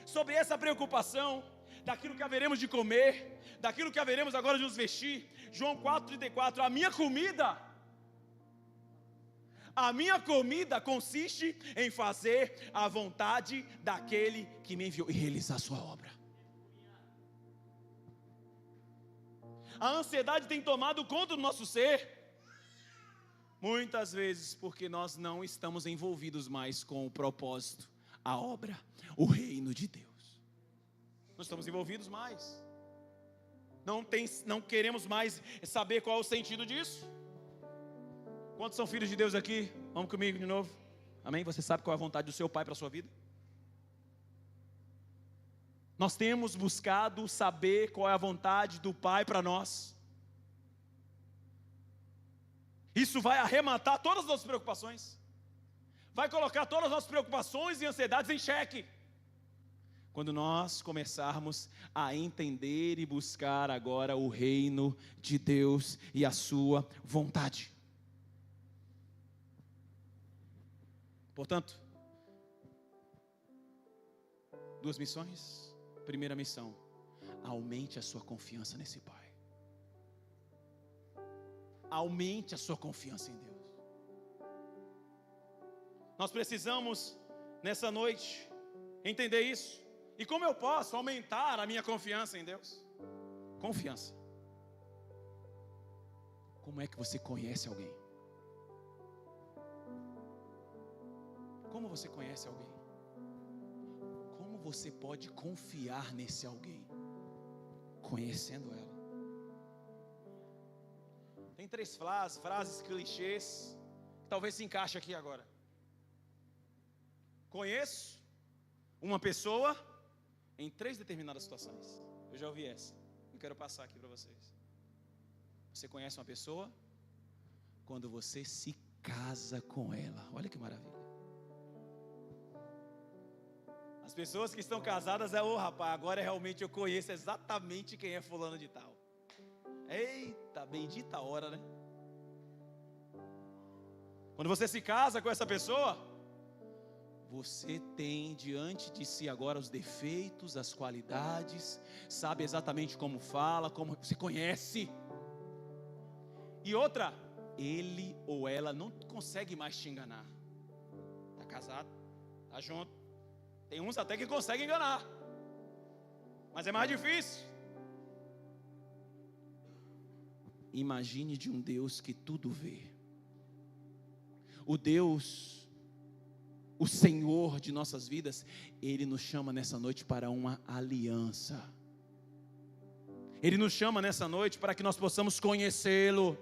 sobre essa preocupação, daquilo que haveremos de comer, daquilo que haveremos agora de nos vestir. João 4,34, a minha comida consiste em fazer a vontade daquele que me enviou e realizar a sua obra. A ansiedade tem tomado conta do nosso ser, muitas vezes porque nós não estamos envolvidos mais com o propósito, a obra, o reino de Deus. Não estamos envolvidos mais, não queremos mais saber qual é o sentido disso. Quantos são filhos de Deus aqui? Vamos comigo de novo, amém? Você sabe qual é a vontade do seu Pai para a sua vida? Nós temos buscado saber qual é a vontade do Pai para nós. Isso vai arrematar todas as nossas preocupações, vai colocar todas as nossas preocupações e ansiedades em xeque, quando nós começarmos a entender e buscar agora o reino de Deus e a sua vontade. Portanto, duas missões. Primeira missão, aumente a sua confiança nesse Pai. Aumente a sua confiança em Deus. Nós precisamos, nessa noite, entender isso. E como eu posso aumentar a minha confiança em Deus? Confiança. Como é que você conhece alguém? Como você conhece alguém? Como você pode confiar nesse alguém? Conhecendo ela. Tem 3 frases clichês que talvez se encaixe aqui agora. Conheço uma pessoa em 3 determinadas situações. Eu já ouvi essa, eu quero passar aqui para vocês. Você conhece uma pessoa quando você se casa com ela. Olha que maravilha. As pessoas que estão casadas, rapaz, agora realmente eu conheço exatamente quem é fulano de tal. Eita, bendita hora, né? Quando você se casa com essa pessoa, você tem diante de si agora os defeitos, as qualidades, sabe exatamente como fala, como você conhece. E outra, ele ou ela não consegue mais te enganar. Está casado, está junto. Tem uns até que conseguem enganar, mas é mais difícil. Imagine de um Deus que tudo vê. O Deus, o Senhor de nossas vidas, Ele nos chama nessa noite para uma aliança. Ele nos chama nessa noite para que nós possamos conhecê-lo.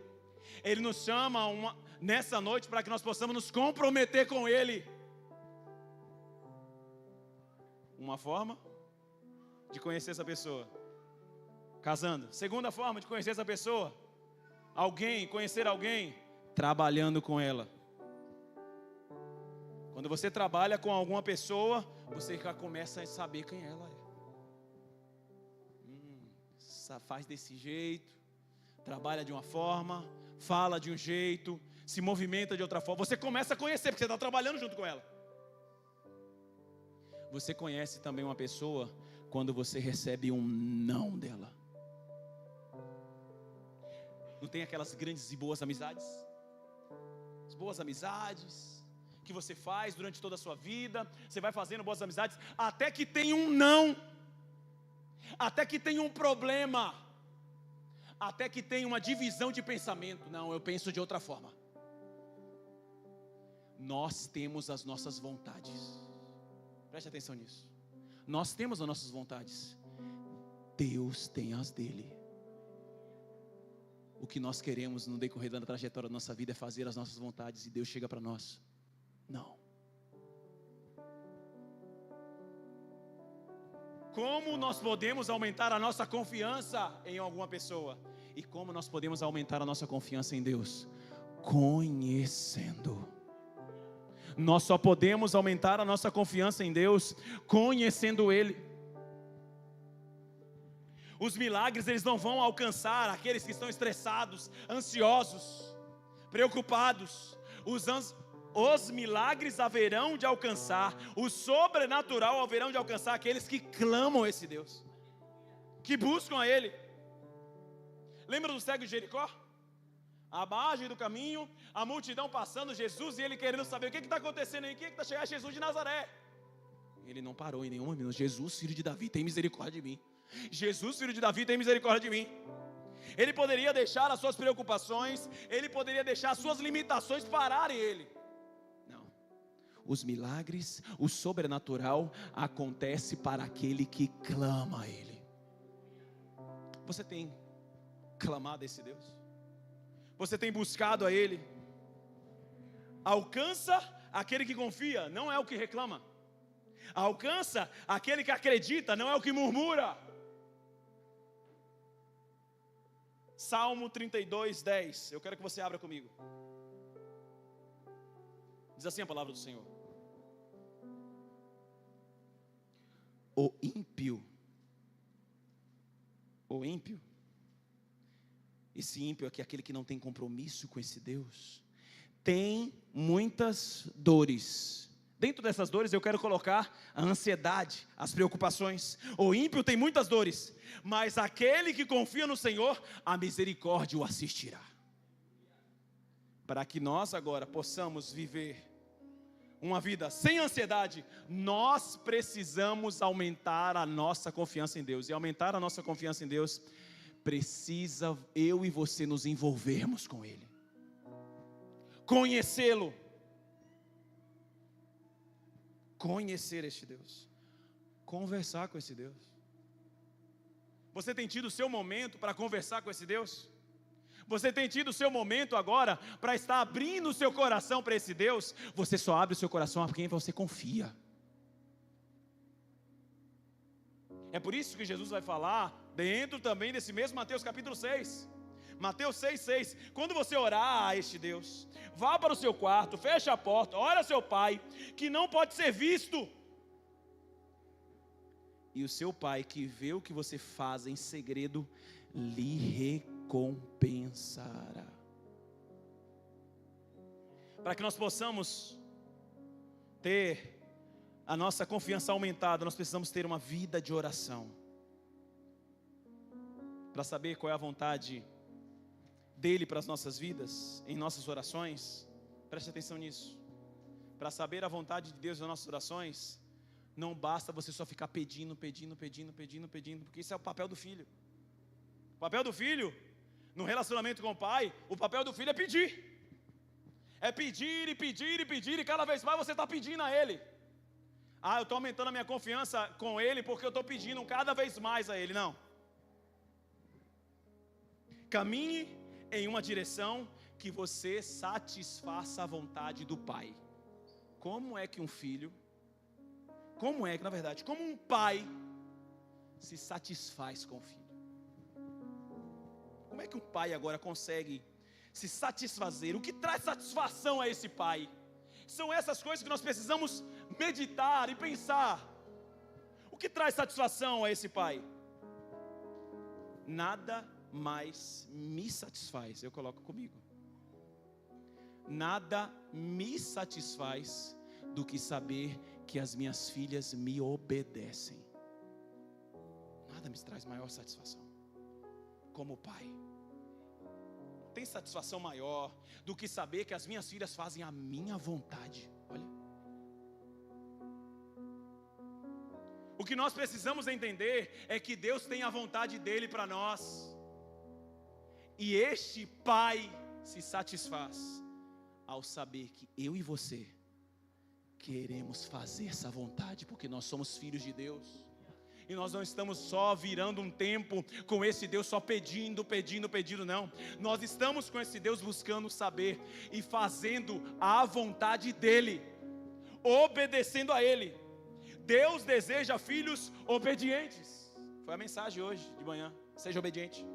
Ele nos chama nessa noite para que nós possamos nos comprometer com Ele. Uma forma de conhecer essa pessoa, casando. Segunda forma de conhecer essa pessoa, conhecer alguém, trabalhando com ela. Quando você trabalha com alguma pessoa, você já começa a saber quem ela é. Faz desse jeito, trabalha de uma forma, fala de um jeito, se movimenta de outra forma. Você começa a conhecer, porque você está trabalhando junto com ela. Você conhece também uma pessoa quando você recebe um não dela. Não tem aquelas grandes e boas amizades? As boas amizades que você faz durante toda a sua vida. Você vai fazendo boas amizades até que tem um não, até que tem um problema, até que tem uma divisão de pensamento. Não, eu penso de outra forma. Nós temos as nossas vontades. Preste atenção nisso. Nós temos as nossas vontades. Deus tem as dele. O que nós queremos no decorrer da trajetória da nossa vida é fazer as nossas vontades, e Deus chega para nós. Não. Como nós podemos aumentar a nossa confiança em alguma pessoa? E como nós podemos aumentar a nossa confiança em Deus? Conhecendo. Nós só podemos aumentar a nossa confiança em Deus conhecendo Ele. Os milagres, eles não vão alcançar aqueles que estão estressados, ansiosos, preocupados. Os milagres haverão de alcançar, o sobrenatural haverão de alcançar aqueles que clamam a esse Deus, que buscam a Ele. Lembra do cego de Jericó? À margem do caminho, a multidão passando, Jesus e ele querendo saber o que está acontecendo aí, o que está chegando, Jesus de Nazaré. Ele não parou em nenhum momento. Jesus, filho de Davi, tem misericórdia de mim. Jesus, filho de Davi, tem misericórdia de mim. Ele poderia deixar as suas preocupações, ele poderia deixar as suas limitações pararem ele. Não. Os milagres, o sobrenatural acontece para aquele que clama a Ele. Você tem clamado a esse Deus? Você tem buscado a Ele? Alcança aquele que confia, não é o que reclama. Alcança aquele que acredita, não é o que murmura. Salmo 32, 10. Eu quero que você abra comigo. Diz assim a palavra do Senhor: O ímpio, esse ímpio aqui é aquele que não tem compromisso com esse Deus, tem muitas dores. Dentro dessas dores eu quero colocar a ansiedade, as preocupações. O ímpio tem muitas dores, mas aquele que confia no Senhor, a misericórdia o assistirá. Para que nós agora possamos viver uma vida sem ansiedade, nós precisamos aumentar a nossa confiança em Deus. E aumentar a nossa confiança em Deus, precisa eu e você nos envolvermos com Ele, conhecê-lo, conhecer este Deus, conversar com esse Deus. Você tem tido o seu momento para conversar com esse Deus? Você tem tido o seu momento agora para estar abrindo o seu coração para esse Deus? Você só abre o seu coração a quem você confia. É por isso que Jesus vai falar dentro também desse mesmo Mateus capítulo 6. Mateus 6,6. Quando você orar a este Deus, vá para o seu quarto, feche a porta, ore a seu pai, que não pode ser visto. E o seu pai, que vê o que você faz em segredo, lhe recompensará. Para que nós possamos ter a nossa confiança aumentada, nós precisamos ter uma vida de oração. Para saber qual é a vontade dele para as nossas vidas, em nossas orações, preste atenção nisso. Para saber a vontade de Deus nas nossas orações, não basta você só ficar pedindo, porque isso é o papel do filho. O papel do filho, no relacionamento com o pai, o papel do filho é pedir. É pedir, e cada vez mais você está pedindo a ele. Eu estou aumentando a minha confiança com ele, porque eu estou pedindo cada vez mais a ele. Não. Caminhe em uma direção que você satisfaça a vontade do pai. Como é que um filho, como um pai se satisfaz com o filho? Como é que um pai agora consegue se satisfazer? O que traz satisfação a esse pai? São essas coisas que nós precisamos meditar e pensar. O que traz satisfação a esse pai? Nada mais me satisfaz, eu coloco comigo. Nada me satisfaz do que saber que as minhas filhas me obedecem. Nada me traz maior satisfação como pai. Não tem satisfação maior do que saber que as minhas filhas fazem a minha vontade. Olha, o que nós precisamos entender é que Deus tem a vontade dele para nós, e este pai se satisfaz ao saber que eu e você queremos fazer essa vontade, porque nós somos filhos de Deus. E nós não estamos só virando um tempo com esse Deus só pedindo, não. Nós estamos com esse Deus buscando saber e fazendo a vontade dEle, obedecendo a Ele. Deus deseja filhos obedientes. Foi a mensagem hoje de manhã. Seja obediente.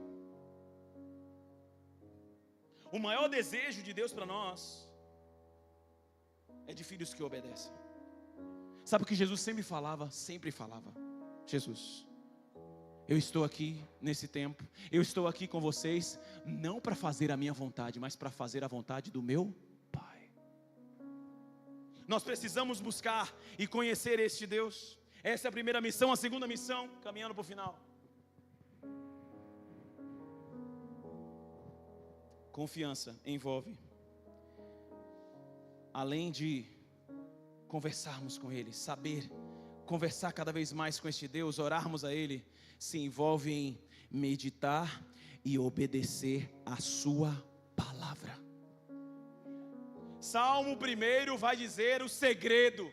O maior desejo de Deus para nós é de filhos que obedecem. Sabe o que Jesus sempre falava? Jesus, eu estou aqui nesse tempo, eu estou aqui com vocês, não para fazer a minha vontade, mas para fazer a vontade do meu Pai. Nós precisamos buscar e conhecer este Deus. Essa é a primeira missão. A segunda missão, caminhando para o final. Confiança envolve, além de conversarmos com Ele, saber conversar cada vez mais com este Deus, orarmos a Ele, se envolve em meditar e obedecer a sua palavra. Salmo 1 vai dizer o segredo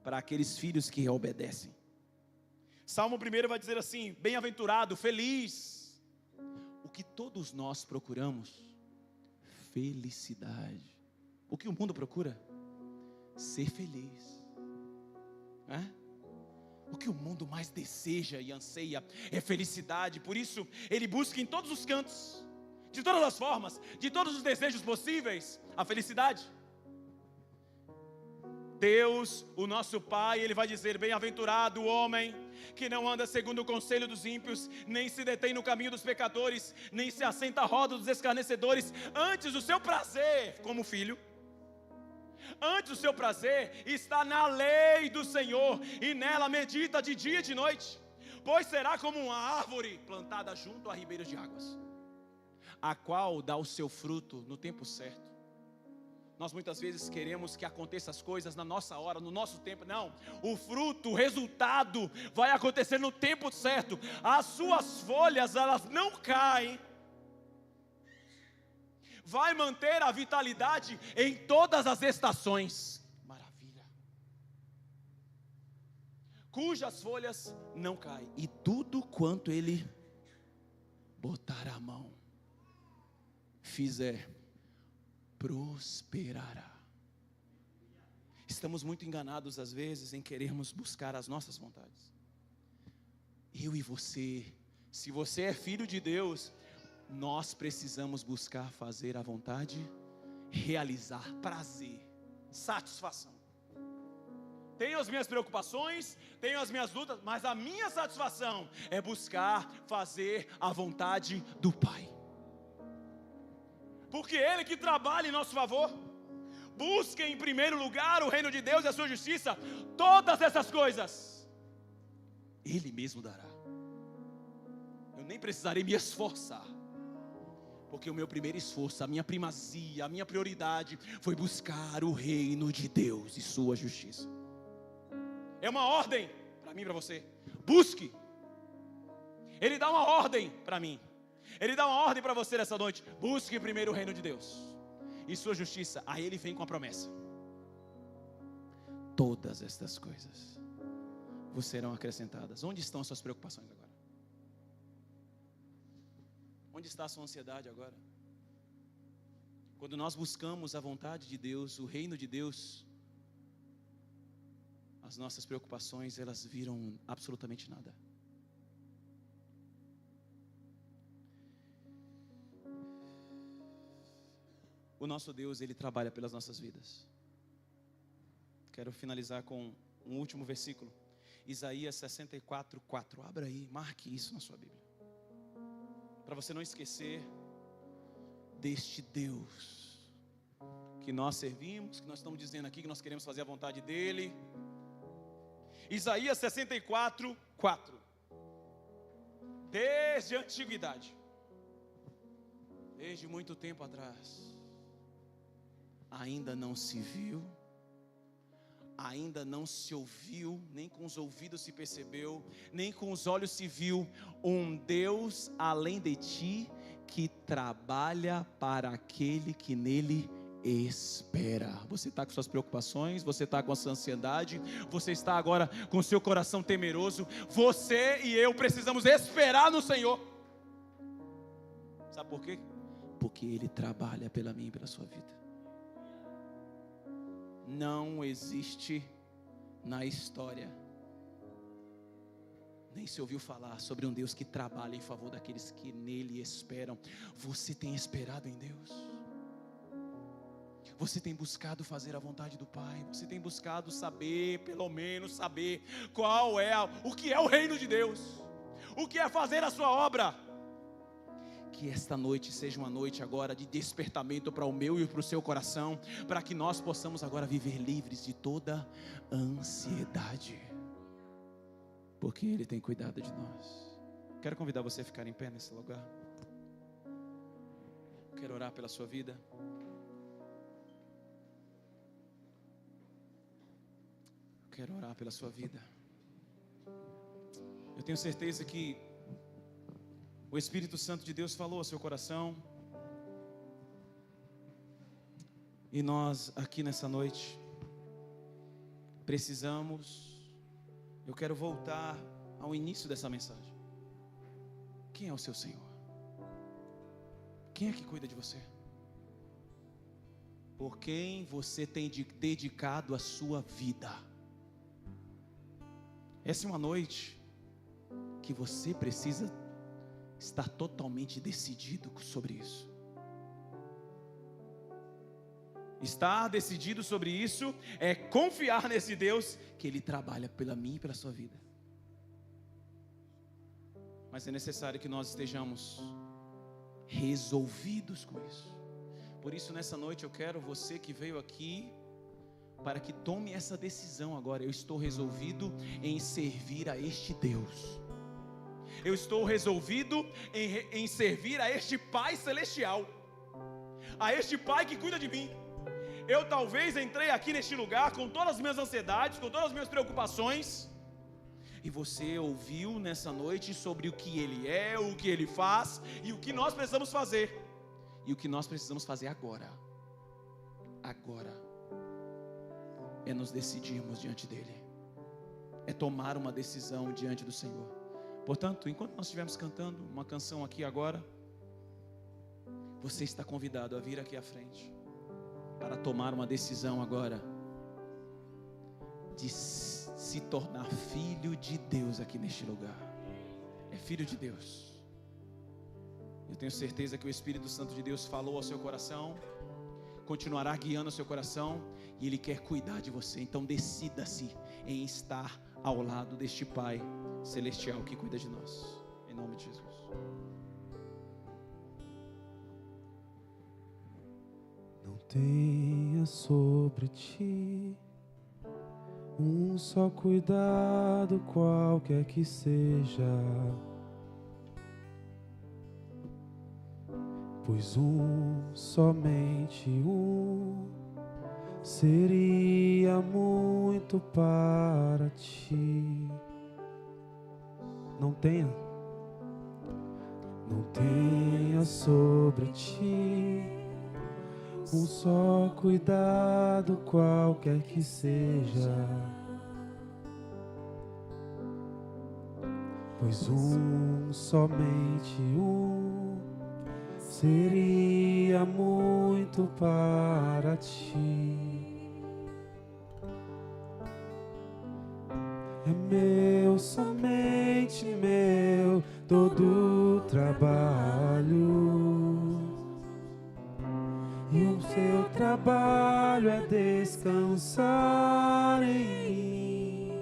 para aqueles filhos que obedecem. Salmo 1 vai dizer assim: bem-aventurado, feliz. O que todos nós procuramos? Felicidade. O que o mundo procura? Ser feliz. O que o mundo mais deseja e anseia é felicidade. Por isso ele busca em todos os cantos, de todas as formas, de todos os desejos possíveis, a felicidade. Deus, o nosso Pai, Ele vai dizer: bem-aventurado o homem que não anda segundo o conselho dos ímpios, nem se detém no caminho dos pecadores, nem se assenta à roda dos escarnecedores. Antes o seu prazer, como filho, antes o seu prazer está na lei do Senhor, e nela medita de dia e de noite. Pois será como uma árvore plantada junto a ribeiros de águas, a qual dá o seu fruto no tempo certo. Nós muitas vezes queremos que aconteça as coisas na nossa hora, no nosso tempo. Não, o fruto, o resultado vai acontecer no tempo certo. As suas folhas, elas não caem. Vai manter a vitalidade em todas as estações. Maravilha. Cujas folhas não caem, e tudo quanto ele botar a mão, fizer, prosperará. Estamos muito enganados às vezes em querermos buscar as nossas vontades. Eu e você, se você é filho de Deus, nós precisamos buscar fazer a vontade, realizar prazer, satisfação. tenho as minhas preocupações, tenho as minhas lutas, mas a minha satisfação é buscar fazer a vontade do Pai. Porque Ele que trabalha em nosso favor. Busque em primeiro lugar o reino de Deus e a sua justiça. Todas essas coisas Ele mesmo dará. Eu nem precisarei me esforçar, porque o meu primeiro esforço, a minha primazia, a minha prioridade foi buscar o reino de Deus e sua justiça. É uma ordem para mim e para você. Busque. Ele dá uma ordem para mim. Ele dá uma ordem para você nessa noite. Busque primeiro o reino de Deus e sua justiça. Aí Ele vem com a promessa: todas estas coisas vos serão acrescentadas. Onde estão as suas preocupações agora? Onde está a sua ansiedade agora? Quando nós buscamos a vontade de Deus, o reino de Deus, as nossas preocupações, elas viram absolutamente nada. O nosso Deus, Ele trabalha pelas nossas vidas. Quero finalizar com um último versículo. Isaías 64:4. Abra aí, marque isso na sua Bíblia, para você não esquecer deste Deus que nós servimos, que nós estamos dizendo aqui que nós queremos fazer a vontade dEle. Isaías 64:4. Desde a antiguidade, desde muito tempo atrás, ainda não se viu, ainda não se ouviu, nem com os ouvidos se percebeu, nem com os olhos se viu, um Deus além de ti, que trabalha para aquele que nele espera. Você está com suas preocupações, você está com a sua ansiedade, você está agora com o seu coração temeroso. Você e eu precisamos esperar no Senhor. Sabe por quê? Porque Ele trabalha pela minha e pela sua vida. Não existe na história, nem se ouviu falar sobre um Deus que trabalha em favor daqueles que nele esperam. Você tem esperado em Deus? Você tem buscado fazer a vontade do Pai? Você tem buscado saber, pelo menos saber, o que é o reino de Deus? O que é fazer a sua obra? Que esta noite seja uma noite agora de despertamento para o meu e para o seu coração, para que nós possamos agora viver livres de toda ansiedade, porque Ele tem cuidado de nós. Quero convidar você a ficar em pé nesse lugar. Quero orar pela sua vida. Quero orar pela sua vida. Eu tenho certeza que o Espírito Santo de Deus falou ao seu coração. E nós aqui nessa noite precisamos, eu quero voltar ao início dessa mensagem. Quem é o seu Senhor? Quem é que cuida de você? Por quem você tem dedicado a sua vida? Essa é uma noite que você precisa estar totalmente decidido sobre isso. Estar decidido sobre isso é confiar nesse Deus que Ele trabalha pela mim e pela sua vida. Mas é necessário que nós estejamos resolvidos com isso. Por isso nessa noite eu quero você que veio aqui para que tome essa decisão agora. Eu estou resolvido em servir a este Deus. Eu estou resolvido em servir a este Pai celestial, a este Pai que cuida de mim. Eu talvez entrei aqui neste lugar com todas as minhas ansiedades, com todas as minhas preocupações, e você ouviu nessa noite sobre o que Ele é, o que Ele faz e o que nós precisamos fazer. E o que nós precisamos fazer agora é nos decidirmos diante dEle, é tomar uma decisão diante do Senhor. Portanto, enquanto nós estivermos cantando uma canção aqui agora, você está convidado a vir aqui à frente para tomar uma decisão agora de se tornar filho de Deus aqui neste lugar. É filho de Deus. Eu tenho certeza que o Espírito Santo de Deus falou ao seu coração, continuará guiando o seu coração, e Ele quer cuidar de você. Então decida-se em estar ao lado deste Pai celestial que cuida de nós. Em nome de Jesus. Não tenha sobre ti um só cuidado, qualquer que seja, pois somente seria muito para ti. Não tenha sobre ti um só cuidado, qualquer que seja, pois somente seria muito para ti. É meu, somente meu, todo o trabalho, e o seu trabalho é descansar em mim.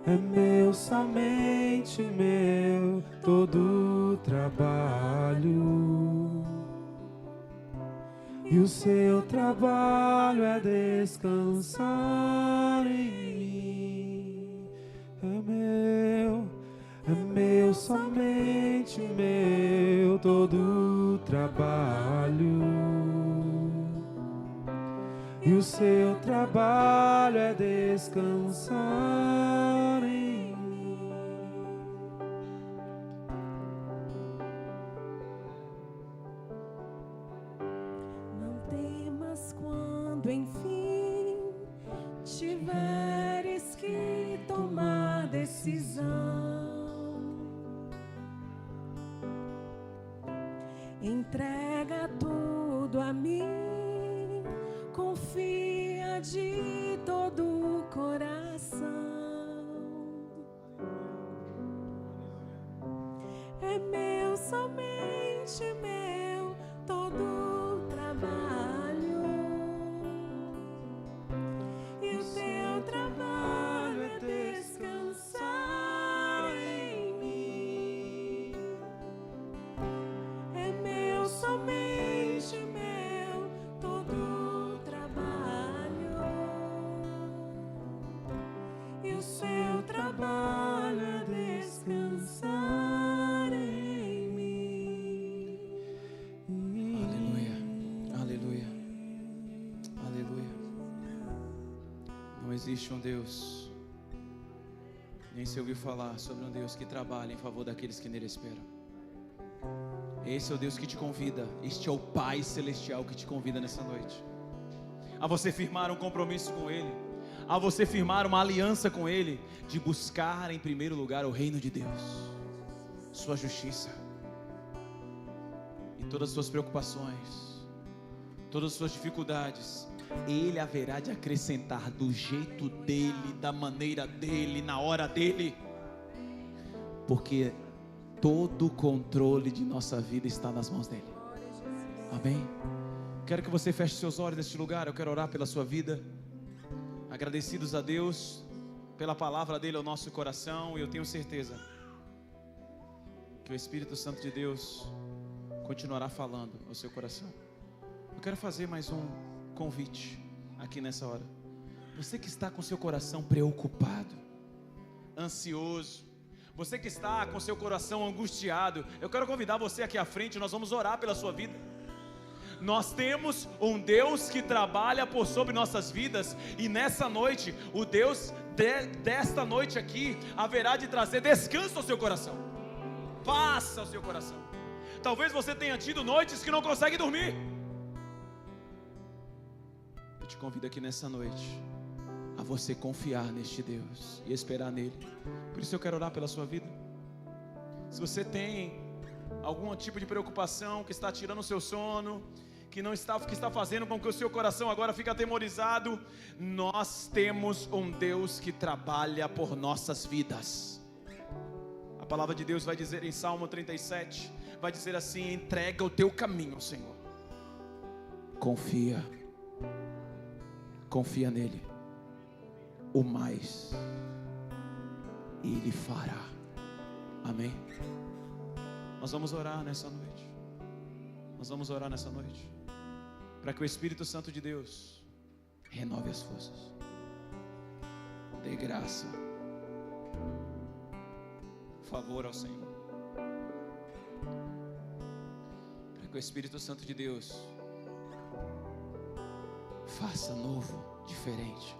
É meu, somente meu, todo o trabalho, e o seu trabalho é descansar em mim. É meu, somente meu, todo o trabalho, e o seu trabalho é descansar em mim. Não temas quando enfim tiveres que tomar decisão. Entrega tudo a mim, confia de todo o coração. É meu, somente meu, todo o trabalho, e o teu trabalho é descansar em mim. É meu, somente meu, todo o trabalho, e o seu trabalho é descansar em mim. Aleluia, aleluia, aleluia. Não existe um Deus, nem se ouviu falar sobre um Deus que trabalha em favor daqueles que nele esperam. Esse é o Deus que te convida, este é o Pai Celestial que te convida nessa noite a você firmar um compromisso com Ele, a você firmar uma aliança com Ele, de buscar em primeiro lugar o reino de Deus, sua justiça, e todas as suas preocupações, todas as suas dificuldades, Ele haverá de acrescentar do jeito dEle, da maneira dEle, na hora dEle, porque todo o controle de nossa vida está nas mãos dEle. Amém? Quero que você feche seus olhos neste lugar. Eu quero orar pela sua vida, agradecidos a Deus pela palavra dEle ao nosso coração. E eu tenho certeza que o Espírito Santo de Deus continuará falando ao seu coração. Eu quero fazer mais um convite aqui nessa hora. Você que está com seu coração preocupado, ansioso, você que está com seu coração angustiado, eu quero convidar você aqui à frente. Nós vamos orar pela sua vida. Nós temos um Deus que trabalha por sobre nossas vidas, e nessa noite, o Deus desta noite aqui haverá de trazer descanso ao seu coração, paz ao seu coração. Talvez você tenha tido noites que não consegue dormir. Eu te convido aqui nessa noite a você confiar neste Deus e esperar nele. Por isso eu quero orar pela sua vida. Se você tem algum tipo de preocupação que está tirando o seu sono, que está fazendo com que o seu coração agora fique atemorizado, nós temos um Deus que trabalha por nossas vidas. A palavra de Deus vai dizer em Salmo 37, vai dizer assim: entrega o teu caminho ao Senhor, confia nele, o mais. Ele fará. Amém? Nós vamos orar nessa noite. Nós vamos orar nessa noite para que o Espírito Santo de Deus renove as forças, dê graça, favor ao Senhor, para que o Espírito Santo de Deus faça novo, diferente.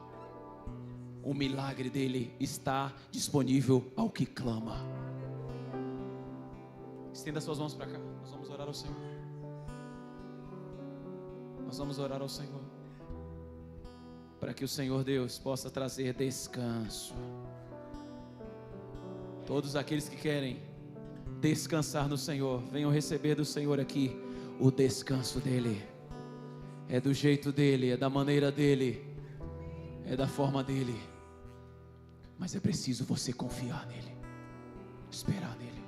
O milagre dele está disponível ao que clama. Estenda suas mãos para cá. Nós vamos orar ao Senhor. Nós vamos orar ao Senhor, para que o Senhor Deus possa trazer descanso. Todos aqueles que querem descansar no Senhor, venham receber do Senhor aqui o descanso dele. É do jeito dele, é da maneira dele, é da forma dele. Mas é preciso você confiar nele, esperar nele.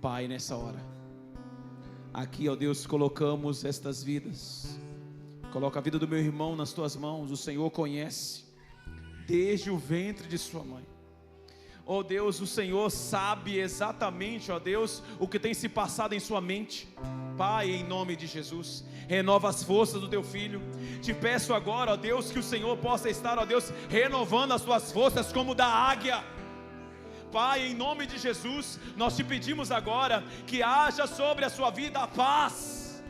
Pai, nessa hora, aqui, ó Deus, colocamos estas vidas. Coloca a vida do meu irmão nas tuas mãos. O Senhor conhece desde o ventre de sua mãe. Ó Deus, o Senhor sabe exatamente, ó Deus, o que tem se passado em sua mente. Pai, em nome de Jesus, renova as forças do teu filho. Te peço agora, ó Deus, que o Senhor possa estar, ó Deus, renovando as tuas forças como da águia. Pai, em nome de Jesus, nós te pedimos agora que haja sobre a sua vida a paz,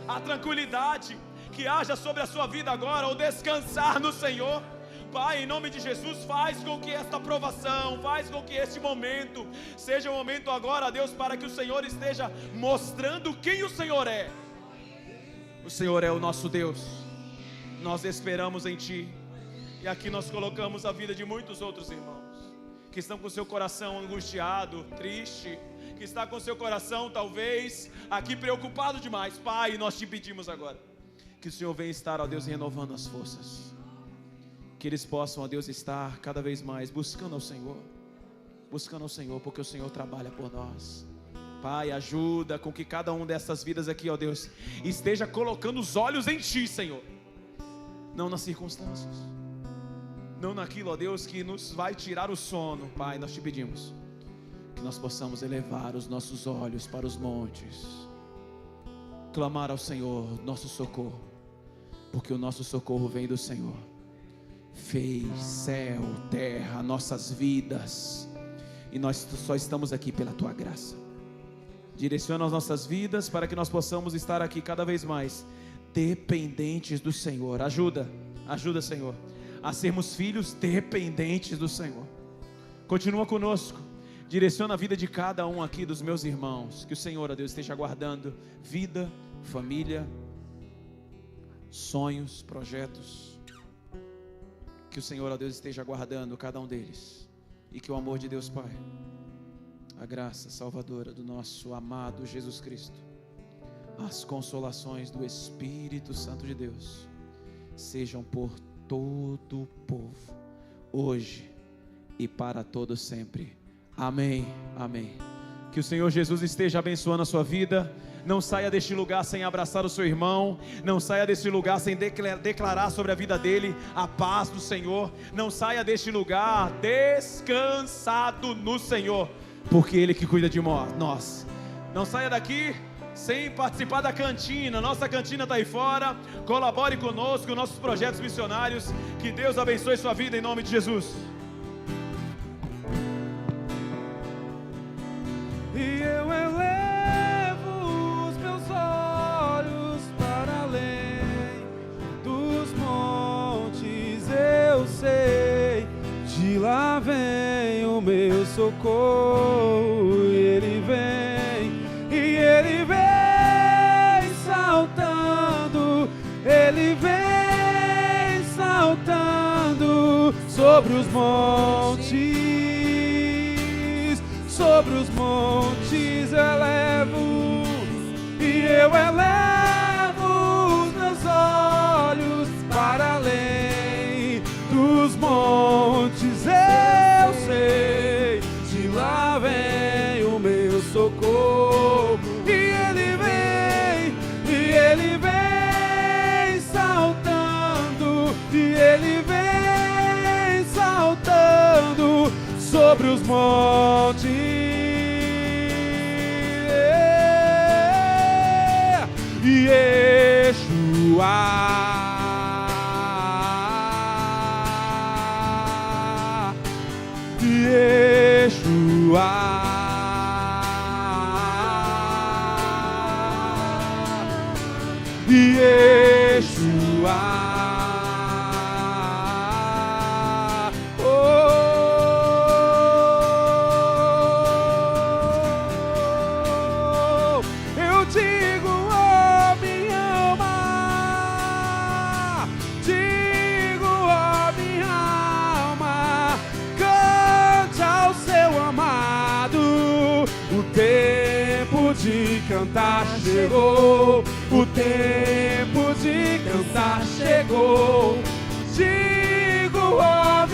a tranquilidade, que haja sobre a sua vida agora o descansar no Senhor. Pai, em nome de Jesus, faz com que esta provação, faz com que este momento seja um momento agora, Deus, para que o Senhor esteja mostrando quem o Senhor é. O Senhor é o nosso Deus, nós esperamos em Ti. E aqui nós colocamos a vida de muitos outros irmãos que estão com seu coração angustiado, triste, que está com seu coração talvez aqui preocupado demais. Pai, nós te pedimos agora que o Senhor venha estar, ó Deus, renovando as forças, que eles possam, ó Deus, estar cada vez mais buscando ao Senhor, porque o Senhor trabalha por nós. Pai, ajuda com que cada um dessas vidas aqui, ó Deus, esteja colocando os olhos em Ti, Senhor, não nas circunstâncias, não naquilo, ó Deus, que nos vai tirar o sono. Pai, nós te pedimos que nós possamos elevar os nossos olhos para os montes, clamar ao Senhor nosso socorro, porque o nosso socorro vem do Senhor. Fez céu, terra, nossas vidas, e nós só estamos aqui pela Tua graça. Direciona as nossas vidas para que nós possamos estar aqui cada vez mais dependentes do Senhor. Ajuda, Senhor, a sermos filhos dependentes do Senhor. Continua conosco, direciona a vida de cada um aqui dos meus irmãos. Que o Senhor, ó Deus, esteja guardando vida, família, sonhos, projetos. Que o Senhor, ó Deus, esteja guardando cada um deles. E que o amor de Deus Pai, a graça salvadora do nosso amado Jesus Cristo, as consolações do Espírito Santo de Deus sejam por todo o povo, hoje e para todo sempre. Amém, amém. Que o Senhor Jesus esteja abençoando a sua vida. Não saia deste lugar sem abraçar o seu irmão. Não saia deste lugar sem declarar sobre a vida dele a paz do Senhor. Não saia deste lugar descansado no Senhor, porque Ele que cuida de nós. Não saia daqui sem participar da cantina. Nossa cantina está aí fora. Colabore conosco, nossos projetos missionários. Que Deus abençoe sua vida em nome de Jesus. E eu elevo os meus olhos para além dos montes. Eu sei, de lá vem o meu socorro. E Ele vem saltando, Ele vem saltando sobre os montes, elevo, e eu elevo os meus olhos para além dos montes. Eu sei, de lá vem o meu socorro. Ele vem saltando, e Ele vem os montes. Yeshua, Yeshua, Yeshua. Eu digo, oh minha alma, digo, oh minha alma, cante ao seu amado. O tempo de cantar chegou, o tempo de cantar chegou. Digo, oh